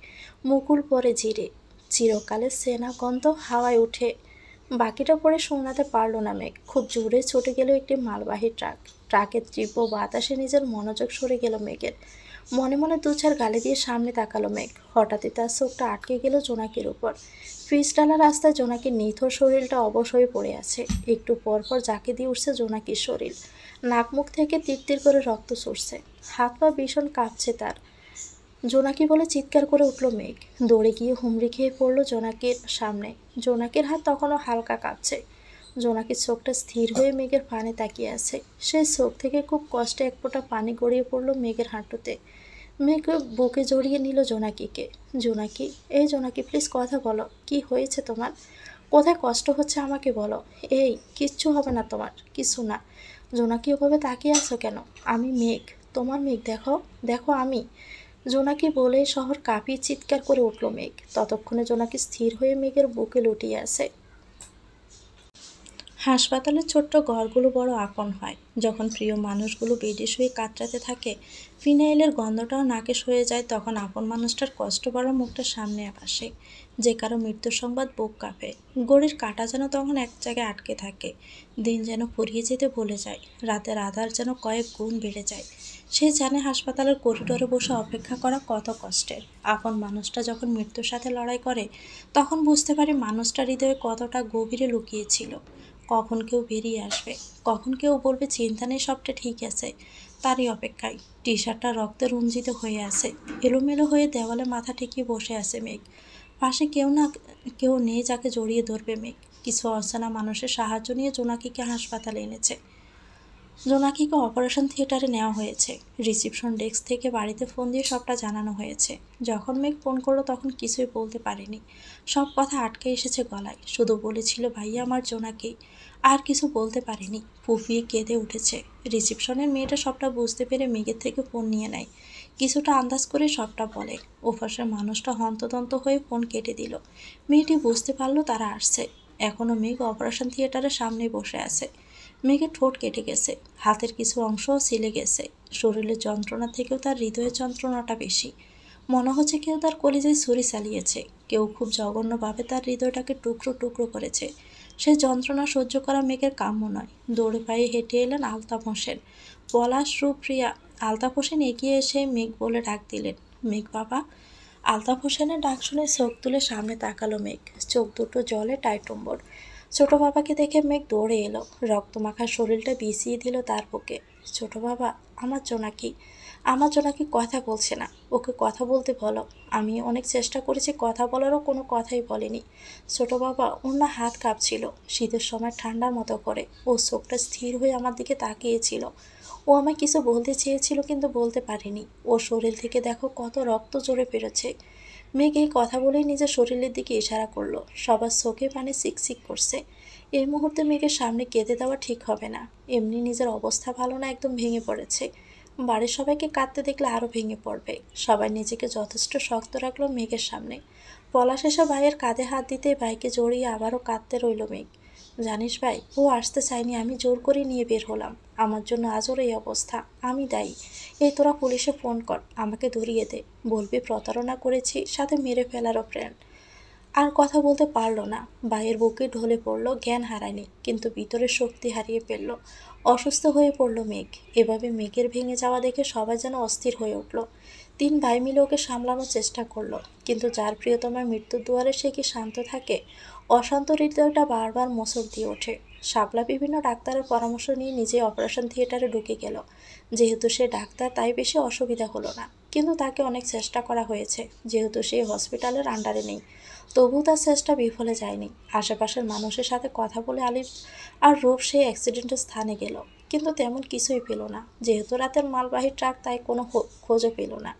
মুকুল পরে জিরে, চিরকালে সেনা গন্ধ হাওয়ায় উঠে। বাকিটা পরে শোনাতে পারলো না মেঘ। খুব জোরে ছুটে গেল একটি মালবাহী ট্রাক। ট্রাকের তীব্র বাতাসে নিজের মনোযোগ সরে গেল মেঘের। মনে মনে দু চার গালি দিয়ে সামনে তাকালো মেঘ। হঠাৎই তার চোখটা আটকে গেল জোনাকির উপর। পিচঢালা রাস্তায় জোনাকির নিথর শরীরটা অবশ হয়ে পড়ে আছে। একটু পর পর জাঁকে দিয়ে উঠছে জোনাকির শরীর। নাক মুখ থেকে তিরতির করে রক্ত ঝরছে। হাত পা ভীষণ কাঁপছে তার। জোনাকি বলে চিৎকার করে উঠল মেঘ। দৌড়ে গিয়ে হুমড়ি খেয়ে পড়ল জোনাকির সামনে। জোনাকির হাত তখনও হালকা কাঁপছে। জোনাকির চোখটা স্থির হয়ে মেঘের পানে তাকিয়ে আছে। সেই চোখ থেকে খুব কষ্টে এক ফোঁটা পানি গড়িয়ে পড়ল মেঘের হাঁটুতে। মেঘ বুকে জড়িয়ে নিল জোনাকিকে। জোনাকি, এই জোনাকি প্লিজ কথা বলো, কি হয়েছে তোমার? কোথায় কষ্ট হচ্ছে আমাকে বলো। এই, কিচ্ছু হবে না তোমার, কিছু না। জোনাকি ওভাবে তাকিয়ে আছো কেন? আমি মেঘ, তোমার মেঘ, দেখো, দেখো আমি। জোনাকি বলে শহর কাঁপিয়ে চিৎকার করে উঠল মেঘ। ততক্ষণে জোনাকি স্থির হয়ে মেঘের বুকে লুটিয়ে আছে। হাসপাতালের ছোট্ট ঘরগুলো বড় আপন হয়। যখন প্রিয় মানুষগুলো বেডে শুয়ে কাতরাতে থাকে, ফিনাইলের গন্ধটাও নাকে সয়ে যায়, তখন আপন মানুষটার কষ্ট ভরা মুখটা সামনে আসে। যে কারো মৃত্যুর সংবাদ বুক কাঁপে। ঘড়ির কাঁটা যেন তখন এক জায়গায় আটকে থাকে। দিন যেন ফুরিয়ে যেতে ভুলে যায়। রাতের আধার যেন কয়েক গুণ বেড়ে যায়। সে জানে হাসপাতালের করিডোরে বসে অপেক্ষা করা কত কষ্টের। আপন মানুষটা যখন মৃত্যুর সাথে লড়াই করে, তখন বুঝতে পারে মানুষটার হৃদয়ে কতটা গভীরে লুকিয়েছিল। কখন কেউ বেরিয়ে আসবে, কখন কেউ বলবে চিন্তা নেই, সবটা ঠিক আছে। তারই অপেক্ষায়। টি শার্টটা রক্তে রঞ্জিত হয়ে আছে। এলোমেলো হয়ে দেওয়ালে মাথা ঠেকিয়ে বসে আছে মেঘ। পাশে কেউ নেই যাকে জড়িয়ে ধরবে মেঘ। কিছু অচেনা মানুষের সাহায্য নিয়ে জোনাকিকে হাসপাতালে এনেছে। জোনাকিকে অপারেশন থিয়েটারে নেওয়া হয়েছে। রিসিপশন ডেস্ক থেকে বাড়িতে ফোন দিয়ে সবটা জানানো হয়েছে। যখন মেঘ ফোন করলো তখন কিছুই বলতে পারেনি। সব কথা আটকে এসেছে গলায়। শুধু বলেছিল ভাইয়া আমার জোনাকি। আর কিছু বলতে পারেনি। ফুফিয়ে কেঁদে উঠেছে। রিসিপশনের মেয়েটা সবটা বুঝতে পেরে মেঘের থেকে ফোন নিয়ে নেয়। কিছুটা আন্দাজ করে সবটা বলে। ওপাশের মানুষটা হন্তদন্ত হয়ে ফোন কেটে দিল। মেয়েটি বুঝতে পারলো তারা আসছে। এখনও মেঘ অপারেশন থিয়েটারের সামনে বসে আছে। মেঘের ঠোঁট কেটে গেছে, হাতের কিছু অংশও ছিলে গেছে। শরীরের যন্ত্রণা থেকেও তার হৃদয়ের যন্ত্রণাটা বেশি। মনে হচ্ছে কেউ তার কলিজায় ছুরি চালিয়েছে, কেউ খুব জঘন্যভাবে তার হৃদয়টাকে টুকরো টুকরো করেছে। সে যন্ত্রণা সহ্য করা মেঘের কাম্য নয়। দৌড়ে পায়ে হেঁটে এলেন আলতাফ হোসেন, পলাশ, সুপ্রিয়া। আলতাফ হোসেন এগিয়ে এসে মেঘ বলে ডাক দিলেন, মেঘ বাবা। আলতাফ হোসেনের ডাক শুনে চোখ তুলে সামনে তাকালো মেঘ, চোখ দুটো জলে টাইটম্বর। ছোট বাবাকে দেখে মেঘ দৌড়ে এলো, রক্তমাখা শরীরটা বিছিয়ে দিল তার বুকে। ছোট বাবা, আমার জোনাকি, আমার জোনাকি কথা বলছে না, ওকে কথা বলতে বলো। আমি অনেক চেষ্টা করেছি কথা বলারও, কোনো কথাই বলেনি। ছোট বাবা, ওর না হাত কাঁপছিল, শীতের সময় ঠান্ডার মতো করে। ও চোখটা স্থির হয়ে আমার দিকে তাকিয়েছিল। ও আমায় কিছু বলতে চেয়েছিল কিন্তু বলতে পারেনি। ওর শরীর থেকে দেখো কত রক্ত জোরে বেরোচ্ছে। মেঘ এই কথা বলেই নিজের শরীরের দিকে ইশারা করলো। সবার চোখে পানি সিকসিক করছে। এই মুহূর্তে মেঘের সামনে কেঁদে দেওয়া ঠিক হবে না। এমনি নিজের অবস্থা ভালো না, একদম ভেঙে পড়েছে। বাড়ির সবাইকে কাঁদতে দেখলে আরও ভেঙে পড়বে। সবাই নিজেকে যথেষ্ট শক্ত রাখলো মেঘের সামনে। পলাশ এসে ভাইয়ের কাঁধে হাত দিতেই ভাইকে জড়িয়ে আবারও কাঁদতে রইল মেঘ। জানিস ভাই, ও আসতে চায়নি, আমি জোর করে নিয়ে বের হলাম। আমার জন্য আজ ওর এই অবস্থা, আমি দায়ী। এই তোরা পুলিশে ফোন কর, আমাকে ধরিয়ে দে। বলবি প্রতারণা করেছি, সাথে মেরে ফেলারও প্ল্যান। আর কথা বলতে পারল না। ভাইয়ের বুকে ঢলে পড়ল, জ্ঞান হারায়নি কিন্তু ভিতরের শক্তি হারিয়ে ফেলল। অসুস্থ হয়ে পড়ল মেঘ। এভাবে মেঘের ভেঙে যাওয়া দেখে সবাই যেন অস্থির হয়ে উঠল। তিন ভাই মিলে ওকে সামলানোর চেষ্টা করলো, কিন্তু যার প্রিয়তমার মৃত্যুর দুয়ারে সে কি শান্ত থাকে? অশান্ত হৃদয়টা বারবার মোচড় দিয়ে ওঠে। শাপলা বিভিন্ন ডাক্তারের পরামর্শ নিয়ে নিজে অপারেশন থিয়েটারে ঢুকে গেল। যেহেতু সে ডাক্তার তাই বেশি অসুবিধা হলো না, কিন্তু তাকে অনেক চেষ্টা করা হয়েছে। যেহেতু সে হসপিটালের আন্ডারে নেই, তবু তার চেষ্টা বিফলে যায়নি। আশেপাশের মানুষের সাথে কথা বলে আলিফ আর রূপ সেই অ্যাক্সিডেন্টের স্থানে গেল, কিন্তু তেমন কিছুই পেল না। যেহেতু রাতের মালবাহী ট্রাক, তাই কোনো খোঁজও পেল না।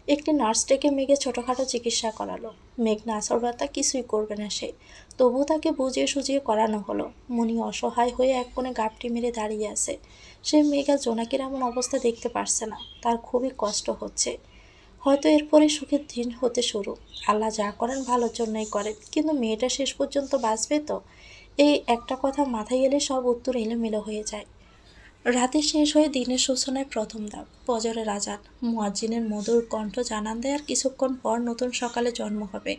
একটি নার্স ডেকে মেঘে ছোটোখাটো চিকিৎসা করালো। মেঘ নার্সের বার্তা কিছুই করবে না সে, তবু তাকে বুঝিয়ে সুঝিয়ে করানো হলো। মনি অসহায় হয়ে এক কোণে গাপটি মেরে দাঁড়িয়ে আছে। সে মেঘ আর জোনাকির এমন অবস্থা দেখতে পারছে না, তার খুবই কষ্ট হচ্ছে। হয়তো এরপরে সুখের দিন হতে শুরু। আল্লাহ যা করেন ভালোর জন্যই করেন, কিন্তু মেয়েটা শেষ পর্যন্ত বাঁচবে তো? এই একটা কথা মাথায় এলে সব উত্তর এলোমেলো হয়ে যায়। রাতে শেষ হয়ে দিনের সূচনায় প্রথম ধাপ, ফজরের আজান। মুয়াজ্জিনের মধুর কণ্ঠ জানান দেয় আর কিছুক্ষণ পর নতুন সকালে জন্ম হবে।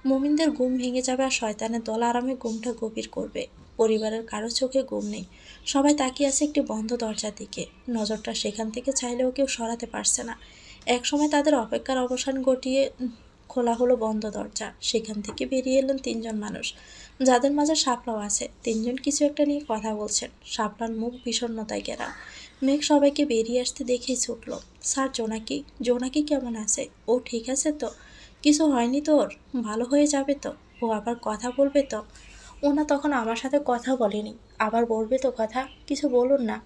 মুমিনদের ঘুম ভেঙে যাবে আর শয়তানের দল আরামে ঘুমটা গভীর করবে। পরিবারের কারো চোখে ঘুম নেই, সবাই তাকিয়ে আছে একটি বন্ধ দরজার দিকে। নজরটা সেখান থেকে চাইলেও কেউ সরাতে পারছে না। একসময় তাদের অপেক্ষার অবসান ঘটিয়ে খোলা হলো বন্ধ দরজা। সেখান থেকে বেরিয়ে এলেন তিনজন মানুষ, যাদের মাঝে শাপলাও আছে। তিনজন কিছু একটা নিয়ে কথা বলছেন। শাপলার মুখ বিষণ্ণতায় ঘেরা। মেঘ সবাইকে বেরিয়ে আসতে দেখেই ছুটল, স্যার জোনাকি, জোনাকি কেমন আছে? ও ঠিক আছে তো? কিছু হয়নি তোর? ভালো হয়ে যাবে তো? ও আবার কথা বলবে তো? ওনা তখন আমার সাথে কথা বলেনি, আবার বলবে তো কথা? কিছু বলুন না।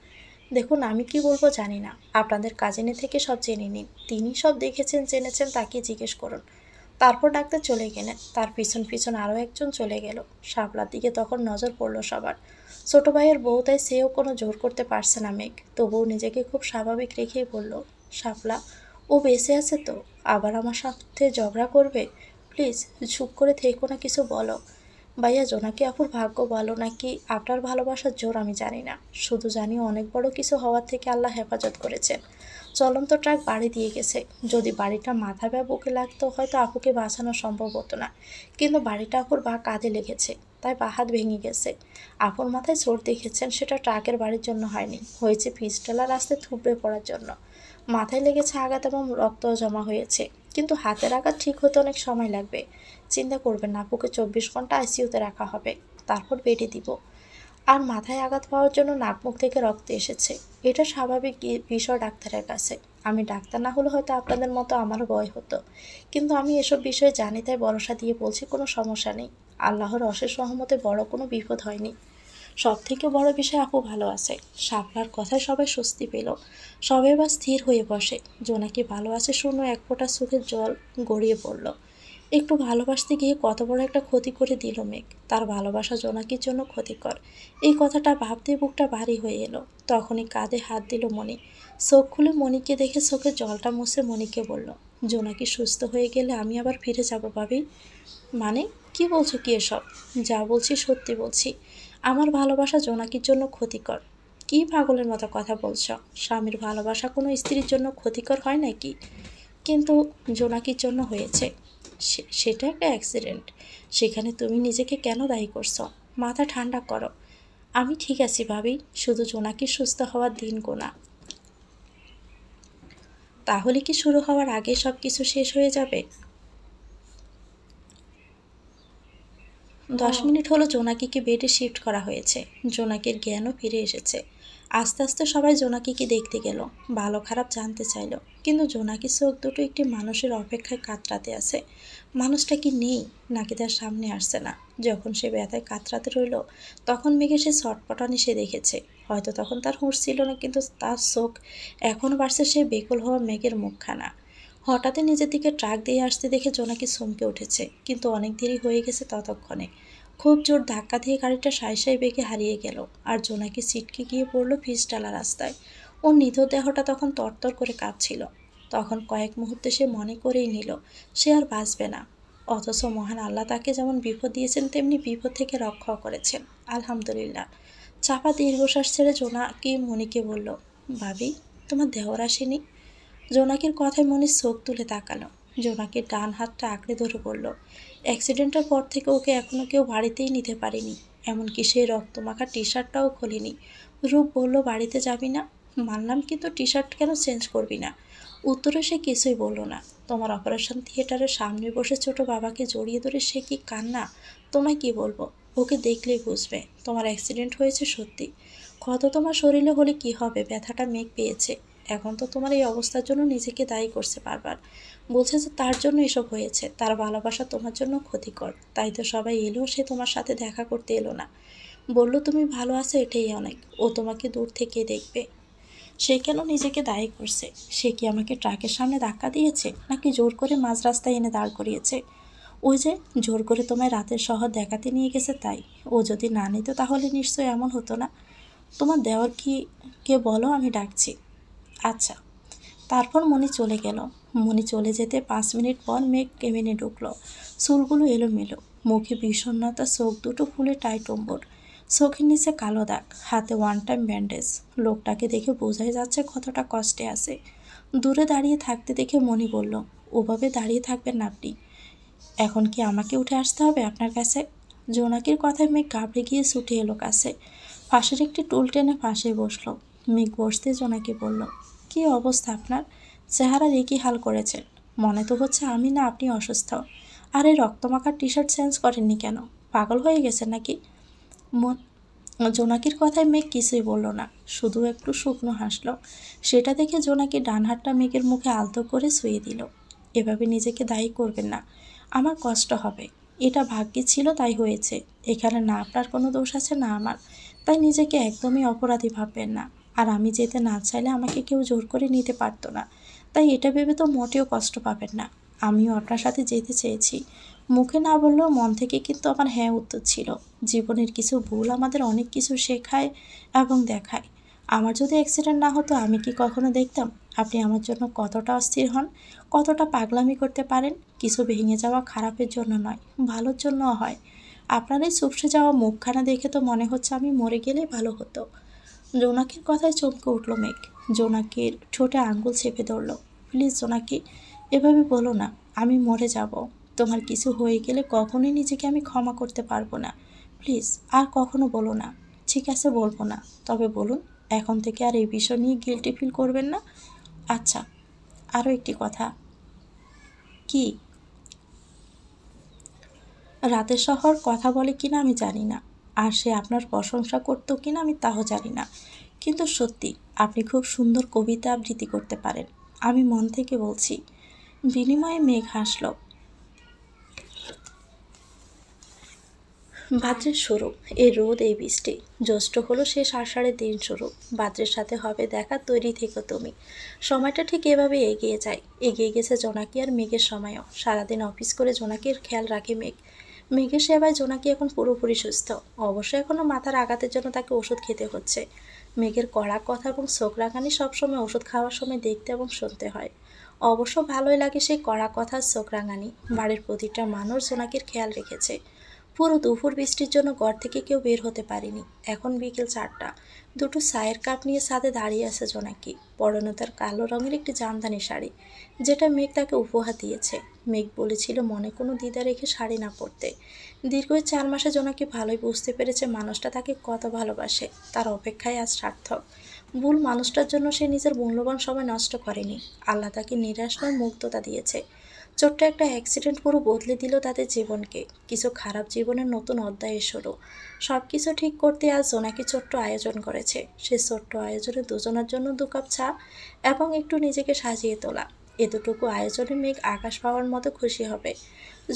দেখুন, আমি কি বলবো জানি না, আপনাদের কাজিনে থেকে সব জেনে নিন। তিনি সব দেখেছেন জেনেছেন, তাকে জিজ্ঞেস করুন। তারপর ডাক্তার চলে গেলেন, তার পিছন পিছন আরও একজন চলে গেল। শাপলার দিকে তখন নজর পড়ল সবার। ছোট ভাইয়ের বউ, তাই সেও কোনো জোর করতে পারছে না মেঘ। তবুও নিজেকে খুব স্বাভাবিক রেখেই বলল, শাপলা, ও বেঁচে আছে তো? আবার আমার সাথে ঝগড়া করবে? প্লিজ চুপ করে থেকো না, কিছু বলো। ভাইয়া, জোনাকি আপুর ভাগ্য ভালো নাকি আপনার ভালোবাসার জোর আমি জানি না, শুধু জানি অনেক বড় কিছু হওয়ার থেকে আল্লাহ হেফাজত করেছেন। চলন্ত ট্রাক বাড়ি দিয়ে গেছে। যদি বাড়িটা মাথা বা বুকে লাগতো হয়তো আপুকে বাঁচানো সম্ভব হতো না, কিন্তু বাড়িটা আপুর বা কাঁধে লেগেছে, তাই বা হাত ভেঙে গেছে। আপুর মাথায় চোট দেখেছেন, সেটা ট্রাকের বাড়ির জন্য হয়নি, হয়েছে পিচঢালা রাস্তায় থুবড়ে পড়ার জন্য। মাথায় লেগেছে আঘাত এবং রক্ত জমা হয়েছে, কিন্তু হাতের আঘাত ঠিক হতে অনেক সময় লাগবে। চিন্তা করবেন না, আপুকে 24 ঘন্টা আইসিইউতে রাখা হবে, তারপর বেডে দিব। আর মাথায় আঘাত পাওয়ার জন্য নাক মুখ থেকে রক্ত এসেছে, এটা স্বাভাবিক বিষয় ডাক্তারের কাছে। আমি ডাক্তার না হলে হয়তো আপনাদের মতো আমারও ভয় হতো, কিন্তু আমি এসব বিষয়ে জানি, তাই ভরসা দিয়ে বলছি কোনো সমস্যা নেই। আল্লাহর অশেষ রহমতে বড় কোনো বিপদ হয়নি। সব থেকে বড় বিষয়, আপু ভালো আছে। শাপলার কথায় সবাই স্বস্তি পেল। সবাই এবার স্থির হয়ে বসে। জোনাকি ভালো আছে শুনে এক ফোঁটা চোখের জল গড়িয়ে পড়ল। একটু ভালোবাসতে গিয়ে কত বড় একটা ক্ষতি করে দিল মেঘ। তার ভালোবাসা জোনাকির জন্য ক্ষতিকর, এই কথাটা ভাবতে বুকটা ভারী হয়ে এলো। তখনই কাঁধে হাত দিল মনি। চোখ খুলে মনিকে দেখে চোখের জলটা মুছে মনিকে বলল, জোনাকি সুস্থ হয়ে গেলে আমি আবার ফিরে যাব ভাবি। মানে কি বলছো কি এসব? যা বলছি সত্যি বলছি। আমার ভালোবাসা জোনাকির জন্য ক্ষতিকর? কি পাগলের মতো কথা বলছ? স্বামীর ভালোবাসা কোনো স্ত্রীর জন্য ক্ষতিকর হয় নাকি? কিন্তু জোনাকির জন্য হয়েছে। সেটা একটা অ্যাক্সিডেন্ট। সেখানে তুমি নিজেকে কেন দায়ী করছো? মাথা ঠান্ডা করো। আমি ঠিক আছি ভাবি, শুধু জোনাকির সুস্থ হওয়ার দিন গোনা। তাহলে কি শুরু হওয়ার আগে সব কিছু শেষ হয়ে যাবে? 10 মিনিট হলো জোনাকিকে বেডে শিফট করা হয়েছে। জোনাকির জ্ঞানও ফিরে এসেছে। আস্তে আস্তে সবাই জোনাকিকে দেখতে গেল, ভালো খারাপ জানতে চাইল। কিন্তু জোনাকির চোখ দুটো একটি মানুষের অপেক্ষায় কাতরাতে আছে। মানুষটা কি নেই, নাকি তার সামনে আসছে না? যখন সে ব্যথায় কাতরাতে রইল, তখন মেঘে সে ছটপটানি সে দেখেছে। হয়তো তখন তার হুঁশ ছিল না, কিন্তু তার চোখ এখনও বাড়ছে সে বেকুল হওয়া মেঘের মুখখানা। হঠাৎই নিজের দিকে ট্রাক দিয়ে আসতে দেখে জোনাকি চমকে উঠেছে, কিন্তু অনেক দেরি হয়ে গেছে ততক্ষণে। খুব জোর ধাক্কা দিয়ে গাড়িটা সাই সাই বেগে হারিয়ে গেল, আর জোনাকি ছিটকে গিয়ে পড়ল পিচঢালা রাস্তায়। ওর নিথর দেহটা তখন তরতর করে কাঁপছিল। তখন কয়েক মুহূর্তে সে মনে করেই নিল সে আর বাঁচবে না। অথচ মহান আল্লাহ তাকে যেমন বিপদ দিয়েছেন, তেমনি বিপদ থেকে রক্ষাও করেছেন। আলহামদুলিল্লাহ। চাপা দীর্ঘশ্বাস ছেড়ে জোনাকি মনিকে বলল, ভাবি, তোমার দেওর আসেনি? জোনাকির কথায় মনির চোখ তুলে তাকালো। জোনাকির ডান হাতটা আঁকড়ে ধরে বলল, অ্যাক্সিডেন্টের পর থেকে ওকে এখনো কেউ বাড়িতেই নিতে পারেনি, এমনকি সেই রক্তমাখা টি শার্টটাও খোলেনি। রূপ বলল, বাড়িতে যাবি না? মানলাম, কিন্তু টি শার্ট কেন চেঞ্জ করবি না? উত্তরে সে কিছুই বলল না। তোমার অপারেশন থিয়েটারের সামনে বসে ছোট বাবাকে জড়িয়ে ধরে সে কি কান্না! তোমায় কি বলবো, ওকে দেখলেই বুঝবে তোমার অ্যাক্সিডেন্ট হয়েছে সত্যি। ক্ষত তোমার শরীরে হলে কি হবে, ব্যথাটা মেঘ পেয়েছে। এখন তো তোমার এই অবস্থার জন্য নিজেকে দায়ী করছে বারবার। বলছে যে তার জন্য এসব হয়েছে, তার ভালোবাসা তোমার জন্য ক্ষতিকর। তাই তো সবাই এলেও সে তোমার সাথে দেখা করতে এলো না। বলল তুমি ভালো আছো, এটাই অনেক। ও তোমাকে দূর থেকে দেখবে। সে কেন নিজেকে দায়ী করছে? সে কি আমাকে ট্রাকের সামনে ধাক্কা দিয়েছে, নাকি জোর করে মাঝ রাস্তায় এনে দাঁড় করিয়েছে? ওই যে জোর করে তোমায় রাতের শহর দেখাতে নিয়ে গেছে তাই। ও যদি না নিত তাহলে নিশ্চয়ই এমন হতো না। তোমার দেওয়ার কি কে বলো, আমি ডাকছি। আচ্ছা। তারপর মনি চলে গেল। মনি চলে যেতে 5 মিনিট পর মেঘ কেবিনে ঢুকলো। চুলগুলো এলোমেলো, মুখে বিষণ্ণতা, চোখ দুটো ফুলে টাইটম্বর, চোখের নিচে কালো দাগ, হাতে ওয়ান টাইম ব্যান্ডেজ। লোকটাকে দেখে বোঝাই যাচ্ছে কতটা কষ্টে আছে। দূরে দাঁড়িয়ে থাকতে দেখে মনি বলল, ওভাবে দাঁড়িয়ে থাকবেন না আপনি। এখন কি আমাকে উঠে আসতে হবে আপনার কাছে? জোনাকির কথায় মেঘ ঘাবড়ে গিয়ে ছুটে এলো কাছে। পাশের একটি টুল টেনে পাশে বসলো। মেঘ বসতে জোনাকি বলল, কি অবস্থা আপনার? চেহারার একই হাল করেছেন। মনে তো হচ্ছে আমি না আপনি অসুস্থ। আর এই রক্তমাখার টি শার্ট চেঞ্জ করেননি কেন? পাগল হয়ে গেছেন নাকি? জোনাকির কথায় মেঘ কিছুই বলল না, শুধু একটু শুকনো হাসলো। সেটা দেখে জোনাকি ডান হাতটা মেঘের মুখে আলতো করে শুয়ে দিল। এভাবে নিজেকে দায়ী করবেন না, আমার কষ্ট হবে। এটা ভাগ্যে ছিল তাই হয়েছে। এখানে না আপনার কোনো দোষ আছে না আমার। তাই নিজেকে একদমই অপরাধী ভাববেন না। আর আমি যেতে না চাইলে আমাকে কেউ জোর করে নিতে পারতো না। তাই এটা ভেবে তো মোটেও কষ্ট পাবেন না। আমিও আপনার সাথে যেতে চেয়েছি। মুখে না বললেও মন থেকে কিন্তু আমার হ্যাঁ উত্তর ছিল। জীবনের কিছু ভুল আমাদের অনেক কিছু শেখায় এবং দেখায়। আমার যদি অ্যাক্সিডেন্ট না হতো, আমি কি কখনো দেখতাম আপনি আমার জন্য কতটা অস্থির হন, কতটা পাগলামি করতে পারেন? কিছু ভেঙে যাওয়া খারাপের জন্য নয়, ভালোর জন্যও হয়। আপনার এই চুপসে যাওয়া মুখখানা দেখে তো মনে হচ্ছে আমি মরে গেলে ভালো হতো। জোনাকির কথায় চমকে উঠল মেঘ। জোনাকির ঠোঁটে আঙ্গুল চেপে ধরল। প্লিজ জোনাকি, এভাবে বলো না। আমি মরে যাব। তোমার কিছু হয়ে গেলে কখনোই নিজেকে আমি ক্ষমা করতে পারবো না। প্লিজ আর কখনো বলো না। ঠিক আছে, বলবো না। তবে বলুন, এখন থেকে আর এই বিষয় নিয়ে গিল্টি ফিল করবেন না। আচ্ছা, আরও একটি কথা। কি? রাতের শহর কথা বলে কিনা আমি জানি না, আর সে আপনার প্রশংসা করতো কিনা আমি তাও জানি না, কিন্তু সত্যি আপনি খুব সুন্দর কবিতা আবৃত্তি করতে পারেন। আমি মন থেকে বলছি। বিনিময়ে মেঘ হাসল। ভাদ্রের শুরু, এই রোদ, এই বৃষ্টি। জ্যৈষ্ঠ হলো শেষ আষাঢ়ের দিন শুরু। ভাদ্রের সাথে হবে দেখা, তৈরি থেকো তুমি। সময়টা ঠিক এভাবে এগিয়ে যায়। এগিয়ে গেছে জোনাকি আর মেঘের সময়ও। সারাদিন অফিস করে জোনাকির খেয়াল রাখে মেঘ। মেঘের সেবায় জোনাকি এখন পুরোপুরি সুস্থ। অবশ্য এখনও মাথার আঘাতের জন্য তাকে ওষুধ খেতে হচ্ছে। মেঘের কড়া কথা এবং চোখ রাঙানি সবসময় ওষুধ খাওয়ার সময় দেখতে এবং শুনতে হয়। অবশ্য ভালোই লাগে সেই কড়া কথা, চোখ রাঙানি। বাড়ির প্রতিটা মানুষ জোনাকির খেয়াল রেখেছে। পুরো দুপুর বৃষ্টির জন্য ঘর থেকে কেউ বের হতে পারেনি। এখন বিকেল 4টা। দুটো চায়ের কাপ নিয়ে ছাদে দাঁড়িয়ে আছে জোনাকি। পরনে তার কালো রঙের একটি জামদানি শাড়ি, যেটা মেঘ তাকে উপহার দিয়েছে। মেঘ বলেছিল মনে কোনো দ্বিধা রেখে শাড়ি না পরতে। দীর্ঘ 4 মাসে জোনাকি ভালোই বুঝতে পেরেছে মানুষটা তাকে কত ভালোবাসে। তার অপেক্ষায় আজ সার্থক। ভুল মানুষটার জন্য সে নিজের মূল্যবান সময় নষ্ট করেনি। আল্লাহ তাকে নিরাশ নয়, মুগ্ধতা দিয়েছে। ছোট্ট একটা অ্যাক্সিডেন্ট পুরো বদলে দিল তাদের জীবনকে। কিছু খারাপ জীবনের নতুন অধ্যায়ের শুরু। সব কিছু ঠিক করতে আজ জোনাকি ছোট্ট আয়োজন করেছে। সে ছোট্ট আয়োজনে দুজনের জন্য 2 কাপ চা এবং একটু নিজেকে সাজিয়ে তোলা। এতটুকু আয়োজনে মেঘ আকাশ পাওয়ার মতো খুশি হবে।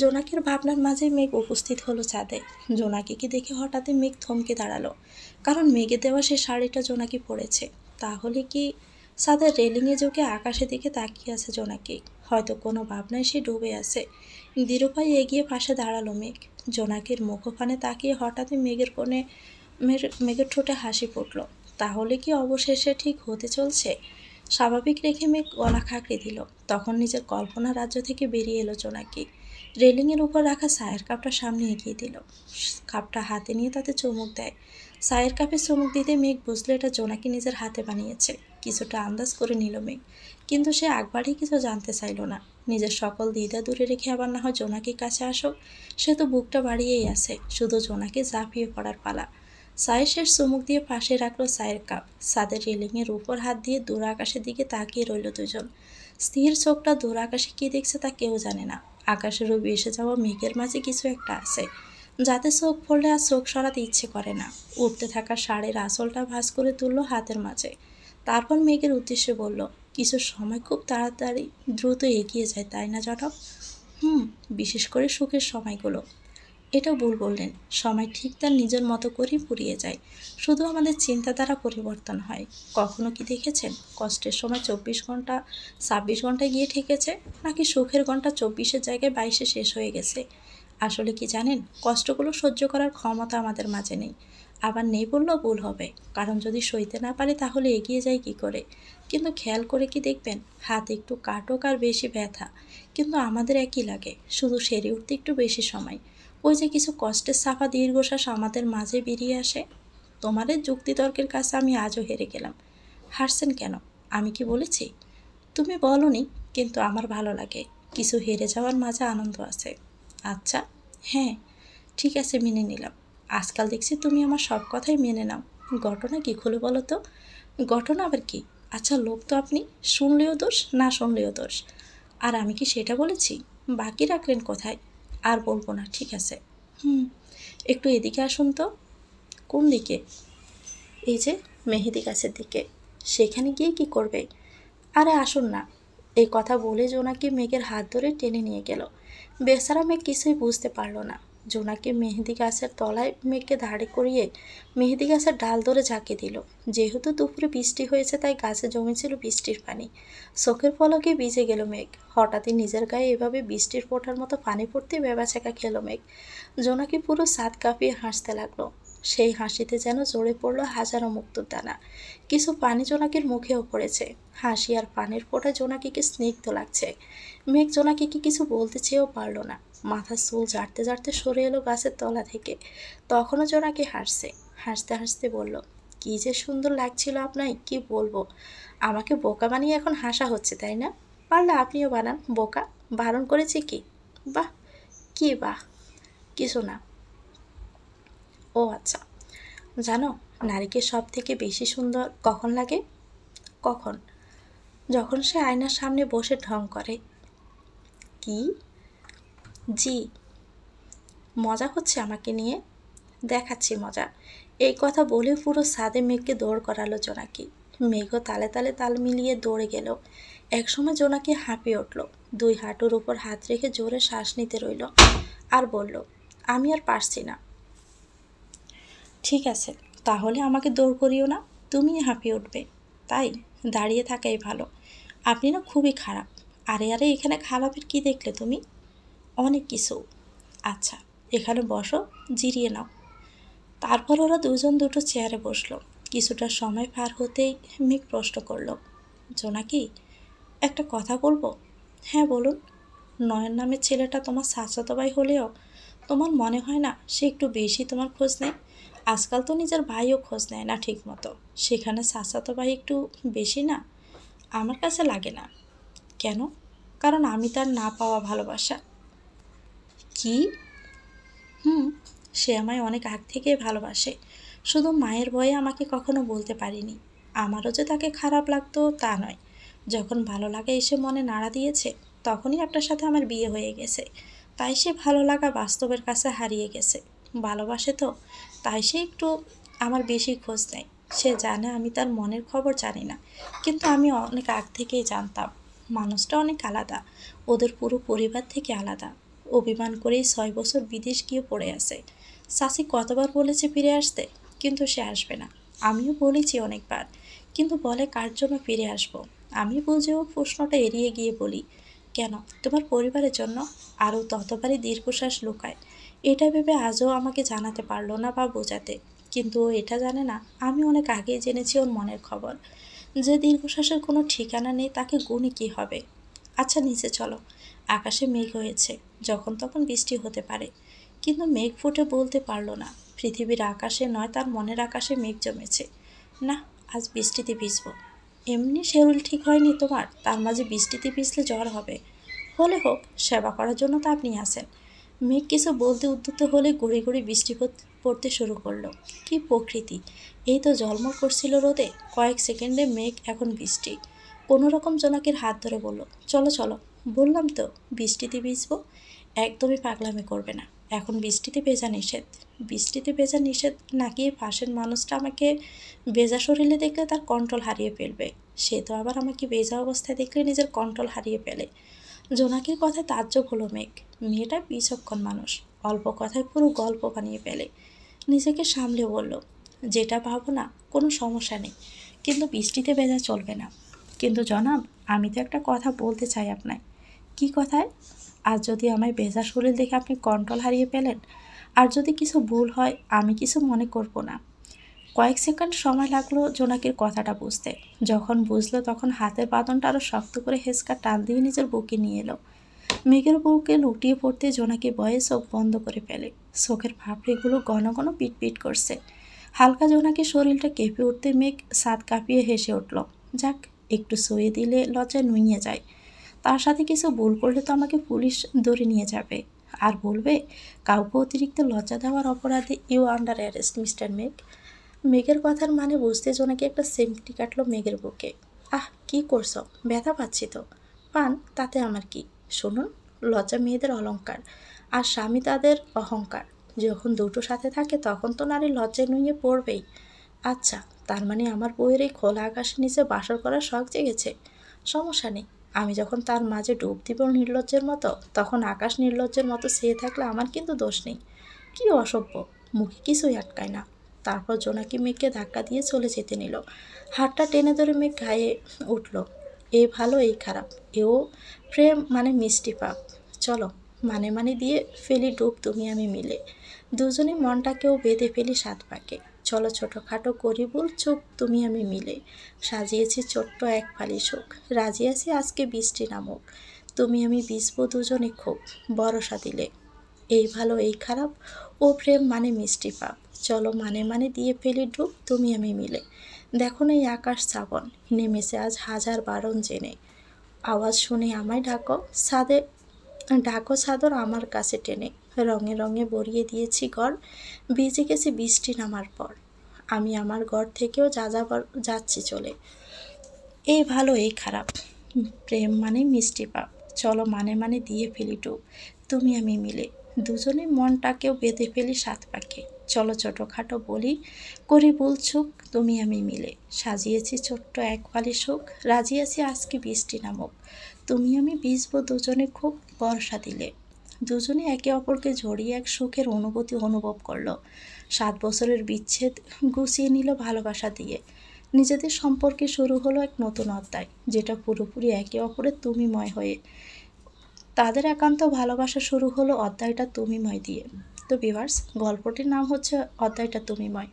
জোনাকির ভাবনার মাঝে মেঘ উপস্থিত হলো ছাদে। জোনাকিকে দেখে হঠাৎই মেঘ থমকে দাঁড়ালো, কারণ মেঘে দেওয়া সে শাড়িটা জোনাকি পরেছে। তাহলে কি? ছাদের রেলিংয়ে ঝুঁকে আকাশের দিকে তাকিয়ে আছে জোনাকি। হয়তো কোনো ভাবনায় সে ডুবে আছে। দৃঢ়পায়ে এগিয়ে পাশে দাঁড়ালো মেঘ। জোনাকির মুখোপানে তাকিয়ে হঠাৎই মেঘের ঠোঁটে হাসি ফুটল। তাহলে কি অবশেষে ঠিক হতে চলছে? স্বাভাবিক রেখে মেঘ গলা খাঁকড়ে দিল। তখন নিজের কল্পনা রাজ্য থেকে বেরিয়ে এলো জোনাকি। রেলিংয়ের উপর রাখা চায়ের কাপটা সামনে এগিয়ে দিল। কাপটা হাতে নিয়ে তাতে চুমুক দেয়। চায়ের কাপে চুমুক দিতে মেঘ বুঝলো এটা জোনাকি নিজের হাতে বানিয়েছে। কিছুটা আন্দাজ করে নিল মেঘ, কিন্তু সে আগবাড়ি কিছু জানতে চাইল না। নিজের সকল দ্বিধা দূরে রেখে আবার না হয় জোনাকির কাছে আসুক। সে তো বুকটা বাড়িয়েই আছে, শুধু জোনাকি ঝাঁপিয়ে পড়ার পালা। চায়ের শেষ চুমুক দিয়ে পাশে রাখলো চায়ের কাপ। ছাদের রেলিংয়ের উপর হাত দিয়ে দূর আকাশের দিকে তাকিয়ে রইল দুজন। স্থির চোখটা দূর আকাশে কি দেখছে তা কেউ জানে না। আকাশেরও ভেসে যাওয়া মেঘের মাঝে কিছু একটা আছে, যাতে চোখ পড়লে আর চোখ সরাতে ইচ্ছে করে না। উঠতে থাকা শাড়ির আঁচলটা ভাঁজ করে তুললো হাতের মাঝে। তারপর মেঘের উদ্দেশ্যে বলল, কিছু সময় খুব তাড়াতাড়ি দ্রুত এগিয়ে যায়, তাই না জনাব? বিশেষ করে সুখের সময়গুলো। এটাও ভুল বললেন। সময় ঠিক তার নিজের মতো করেই ফুরিয়ে যায়। শুধু আমাদের চিন্তাধারা পরিবর্তন হয়। কখনো কি দেখেছেন কষ্টের সময় 24 ঘন্টা 26 ঘন্টায় গিয়ে ঠেকেছে, নাকি সুখের ঘন্টা 24-এর জায়গায় 22-এ শেষ হয়ে গেছে? আসলে কি জানেন, কষ্টগুলো সহ্য করার ক্ষমতা আমাদের মাঝে নেই। আবার নেই বললেও ভুল হবে, কারণ যদি সইতে না পারি তাহলে এগিয়ে যাই কি করে? কিন্তু খেয়াল করে কি দেখবেন, হাত একটু কাটুক আর বেশি ব্যথা, কিন্তু আমাদের একই লাগে, শুধু সেরে উঠতে একটু বেশি সময়। ওই যে কিছু কষ্টের সাফা দীর্ঘশ্বাস আমাদের মাঝে বেরিয়ে আসে। তোমাদের যুক্তিতর্কের কাছে আমি আজও হেরে গেলাম। হারছেন কেন? আমি কি বলেছি? তুমি বলনি, কিন্তু আমার ভালো লাগে। কিছু হেরে যাওয়ার মাঝে আনন্দ আছে। আচ্ছা, হ্যাঁ, ঠিক আছে, মেনে নিলাম। আজকাল দেখছি তুমি আমার সব কথাই মেনে নাও। ঘটনা কি, খুলে বলো তো। ঘটনা আবার কি? আচ্ছা লোক তো আপনি, শুনলেও দোষ, না শুনলেও দোষ। আর আমি কি সেটা বলেছি? বাকি রাখলেন কোথায়? আর বলবো না, ঠিক আছে। একটু এদিকে আসুন তো। কোন দিকে? এই যে মেহেদি গাছের দিকে। সেখানে গিয়ে কি করবে? আরে আসুন না। এই কথা বলে জোনাকি মেঘের হাত ধরে টেনে নিয়ে গেল। বেচারা মেঘ কিছুই বুঝতে পারলো না। জোনাকি মেহেদি গাছের তলায় মেঘকে দাঁড়ি করিয়ে মেহেদি গাছের ডাল ধরে ঝাঁকিয়ে দিল। যেহেতু দুপুরে বৃষ্টি হয়েছে, তাই গাছে জমেছিল বৃষ্টির পানি। চোখের পলকে ভিজে গেল মেঘ। হঠাৎই নিজের গায়ে এভাবে বৃষ্টির ফোঁটার মতো পানি পড়তে ভ্যাবাচ্যাকা খেলো মেঘ। জোনাকি পুরো ছাদ কাঁপিয়ে হাসতে লাগলো। সেই হাসিতে যেন ঝরে পড়লো হাজারো মুক্তোর দানা। কিছু পানি জোনাকির মুখেও পড়েছে। হাসি আর পানির ফোঁটা জোনাকিকে স্নিগ্ধ লাগছে। মেঘ জোনাকিকে কিছু বলতে চেয়েও পারল না। মাথার চুল ঝাড়তে ঝাড়তে সরে এলো গাছের তলা থেকে। তখনও জোনাকি হাসছে। হাসতে হাসতে বলল, কি যে সুন্দর লাগছিল আপনায়, কি বলবো। আমাকে বোকা বানিয়ে এখন হাসা হচ্ছে, তাই না? পারলে আপনিও বানান বোকা। বারণ করেছি কি? বাহ, কি বাহ? কিছু না। ও আচ্ছা, জানো, নারীকে সব থেকে বেশি সুন্দর কখন লাগে? কখন? যখন সে আয়নার সামনে বসে ঢং করে। কি? জি। মজা হচ্ছে আমাকে নিয়ে? দেখাচ্ছি মজা। এই কথা বলে পুরো ছাদে মেঘকে দৌড় করালো জোনাকি। মেঘও তালে তালে তাল মিলিয়ে দৌড়ে গেল। একসময় জোনাকি হাঁপিয়ে উঠল। 2 হাঁটুর উপর হাত রেখে জোরে শ্বাস নিতে রইল, আর বলল, আমি আর পারছি না। ঠিক আছে, তাহলে আমাকে দৌড় করিও না, তুমি হাঁপিয়ে উঠবে। তাই দাঁড়িয়ে থাকাই ভালো। আপনি না খুবই খারাপ। আরে আরে, এখানে খারাপের কি দেখলে তুমি? অনেক কিছু। আচ্ছা, এখানে বসো, জিরিয়ে নাও। তারপর ওরা দুজন দুটো চেয়ারে বসলো। কিছুটা সময় পার হতেই মেঘ প্রশ্ন করলো, জোনাকি, একটা কথা বলবো? হ্যাঁ বলুন। নয়ন নামের ছেলেটা তোমার চাচাতো ভাই হলেও তোমার মনে হয় না সে একটু বেশি তোমার খোঁজ নেয়? আজকাল তো নিজের ভাইও খোঁজ নেয় না ঠিক মতো, সেখানে চাচাতো ভাই একটু বেশি না? আমার কাছে লাগে না। কেন? কারণ আমি তার না পাওয়া ভালোবাসা। কি? হুম, সে আমায় অনেক আগ থেকেই ভালোবাসে। শুধু মায়ের ভয়ে আমাকে কখনো বলতে পারিনি। আমারও যে তাকে খারাপ লাগতো তা নয়। যখন ভালো লাগা এসে মনে নাড়া দিয়েছে, তখনই আপনার সাথে আমার বিয়ে হয়ে গেছে। তাই সে ভালো লাগা বাস্তবের কাছে হারিয়ে গেছে। ভালোবাসে তো, তাই সে একটু আমার বেশি খোঁজ নেয়। সে জানে আমি তার মনের খবর জানি না, কিন্তু আমি অনেক আগ থেকেই জানতাম। মানুষটা অনেক আলাদা, ওদের পুরো পরিবার থেকে আলাদা। অভিমান করেই 6 বছর বিদেশ গিয়ে পড়ে আছে। সাসি কতবার বলেছে ফিরে আসতে, কিন্তু সে আসবে না। আমিও বলেছি অনেকবার, কিন্তু বলে কার জন্য ফিরে আসবো। আমি বুঝেও প্রশ্নটা এড়িয়ে গিয়ে বলি, কেন, তোমার পরিবারের জন্য। আরও ততবারই দীর্ঘশ্বাস লুকায়। এটা ভেবে আজও আমাকে জানাতে পারলো না বা বোঝাতে। কিন্তু ও এটা জানে না আমি অনেক আগেই জেনেছি ওর মনের খবর। যে দীর্ঘশ্বাসের কোনো ঠিকানা নেই তাকে গুণে কী হবে। আচ্ছা নিচে চলো। আকাশে মেঘ হয়েছে, যখন তখন বৃষ্টি হতে পারে। কিন্তু মেঘ ফুটে বলতে পারল না পৃথিবীর আকাশে নয়, তার মনের আকাশে মেঘ জমেছে। না, আজ বৃষ্টিতে ভিজবো। এমনি শরীর ঠিক হয়নি তোমার, তার মাঝে বৃষ্টিতে ভিজলে জ্বর হবে। হলে হোক, সেবা করার জন্য তো আপনি আছেন। মেঘ কিছু বলতে উদ্যত হলে গড়ি গড়ি বৃষ্টি পড়তে শুরু করলো। কি প্রকৃতি! এই তো ঝলমল করছিল রোদে, কয়েক সেকেন্ডে মেঘ এখন বৃষ্টি। কোনো রকম জোনাকির হাত ধরে বলল, চলো চলো। বললাম তো বৃষ্টিতে ভিজবো। একদমই পাগলামি করবে না, এখন বৃষ্টিতে ভেজা নিষেধ। বৃষ্টিতে ভেজা নিষেধ নাকি? পাশের মানুষটা আমাকে ভেজা শরীরে দেখলে তার কন্ট্রোল হারিয়ে ফেলবে। সে তো আবার আমাকে ভেজা অবস্থায় দেখলে নিজের কন্ট্রোল হারিয়ে ফেলে। জোনাকির কথায় তাজ্জব হলো মেঘ। মেয়েটা বিচক্ষণ মানুষ, অল্প কথায় পুরো গল্প বানিয়ে ফেলে। নিজেকে সামলে বলল, যেটা ভাবো না কোনো সমস্যা নেই, কিন্তু বৃষ্টিতে ভেজা চলবে না। কিন্তু জনাব, আমি তো একটা কথা বলতে চাই আপনায়। কি কথায়? আর যদি আমায় ভেজা শরীর দেখে আপনি কন্ট্রোল হারিয়ে ফেলেন, আর যদি কিছু ভুল হয়, আমি কিছু মনে করব না। কয়েক সেকেন্ড সময় লাগলো জোনাকির কথাটা বুঝতে। যখন বুঝলো তখন হাতের বাঁধনটা আরও শক্ত করে হেঁচকা টান দিয়ে নিজের বুকে নিয়ে এলো। মেঘের বুকে লুটিয়ে পড়তে জোনাকি ভয়ে চোখ বন্ধ করে ফেলে। চোখের ফাঁপড়িগুলো ঘন ঘন পিটপিট করছে। হালকা জোনাকি শরীরটা কেঁপে উঠতে মেঘ ছাদ কাঁপিয়ে হেসে উঠল। যাক, একটু সয়ে দিলে লজ্জায় নুইয়ে যায়। তার সাথে কিছু ভুল করলে তো আমাকে পুলিশ ধরে নিয়ে যাবে, আর বলবে কাউকে অতিরিক্ত লজ্জা দেওয়ার অপরাধে ইউ আন্ডার অ্যারেস্ট মিস্টার মেঘ। মেঘের কথার মানে বুঝতে জোনাকি একটা সেমটি কাটলো মেঘের বুকে। আহ, কি করছো? ব্যথা পাচ্ছি তো। পান, তাতে আমার কি? শুনুন, লজ্জা মেয়েদের অলংকার, আর স্বামী তাদের অহংকার। যখন দুটো সাথে থাকে তখন তো নারী লজ্জায় নুয়ে পড়বেই। আচ্ছা, তার মানে আমার বউয়ের এই খোলা আকাশের নিচে বাসর করার শখ জেগেছে। সমস্যা নেই, আমি যখন তার মাঝে ডুব দিব নির্লজ্জের মতো, তখন আকাশ নির্লজ্জের মতো চেয়ে থাকলে আমার কিন্তু দোষ নেই। কি অসভ্য! মুখে কিছুই আটকায় না। তারপর জোনাকি মেঘকে ধাক্কা দিয়ে চলে যেতে নিল। হাতটা টেনে ধরে মেঘ গায়ে উঠল। এই ভালো এই খারাপ, এও প্রেম মানে মিষ্টি পাপ। চলো, মানে মানে দিয়ে ফেলি ডুব তুমি আমি মিলে। দুজনে মনটাকেও বেঁধে ফেলি সাত পাকে। চলো ছোটোখাটো করি ভুল চুপ তুমি আমি মিলে। সাজিয়েছি ছোট্ট এক ফালি সুখ, রাজি আছি আজকে বৃষ্টি নামুক। তুমি আমি ভিজবো দুজনে খুব, ভরসা দিলে। এই ভালো এই খারাপ, ও প্রেম মানে মিষ্টি পাপ। চলো মানে মানে দিয়ে ফেলি ডুব তুমি আমি মিলে। দেখো না এই আকাশ শ্রাবণ, নেমেছে আজ হাজার বারণ জেনে। আওয়াজ শুনে আমায় ডাকো ছাদে, ঢাকো চাদর আমার কাছে টেনে। রঙে রঙে ভরিয়ে দিয়েছি ঘর, ভিজে গেছি বৃষ্টি নামার পর। আমি আমার ঘর থেকেও যা যাবার যাচ্ছি চলে। এই ভালো এই খারাপ, প্রেম মানে মিষ্টি পাপ। চলো মানে মানে দিয়ে ফেলি ডুব তুমি আমি মিলে। দুজনে মনটাকেও বেঁধে ফেলি সাত পাকে। চলো ছোটোখাটো বলি করি বলছুক তুমি আমি মিলে। সাজিয়েছি ছোট্ট এক ফালি সুখ, রাজি আছি আজকে বৃষ্টি নামুক। তুমি আমি ভিজবো দুজনে খুব, বর্ষা দিলে। দুজনে একে অপরকে জড়িয়ে এক সুখের অনুভূতি অনুভব করলো। 7 বছরের বিচ্ছেদ গুছিয়ে নিল ভালোবাসা দিয়ে। নিজেদের সম্পর্কে শুরু হলো এক নতুন অধ্যায়, যেটা পুরোপুরি একে অপরের তুমিময় হয়ে। তাদের একান্ত ভালোবাসা শুরু হলো অধ্যায়টা তুমিময় দিয়ে। তো ভিউয়ার্স, গল্পটির নাম হচ্ছে অধ্যায়টা তুমিময়।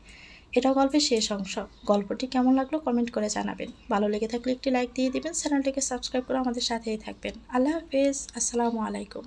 এটা গল্পের শেষ অংশ। গল্পটি কেমন লাগলো কমেন্ট করে জানাবেন। ভালো লেগে থাকলে একটি লাইক দিয়ে দিবেন, চ্যানেলটিকে সাবস্ক্রাইব করে আমাদের সাথেই থাকবেন। আল্লাহ হাফেজ, আসসালামু আলাইকুম।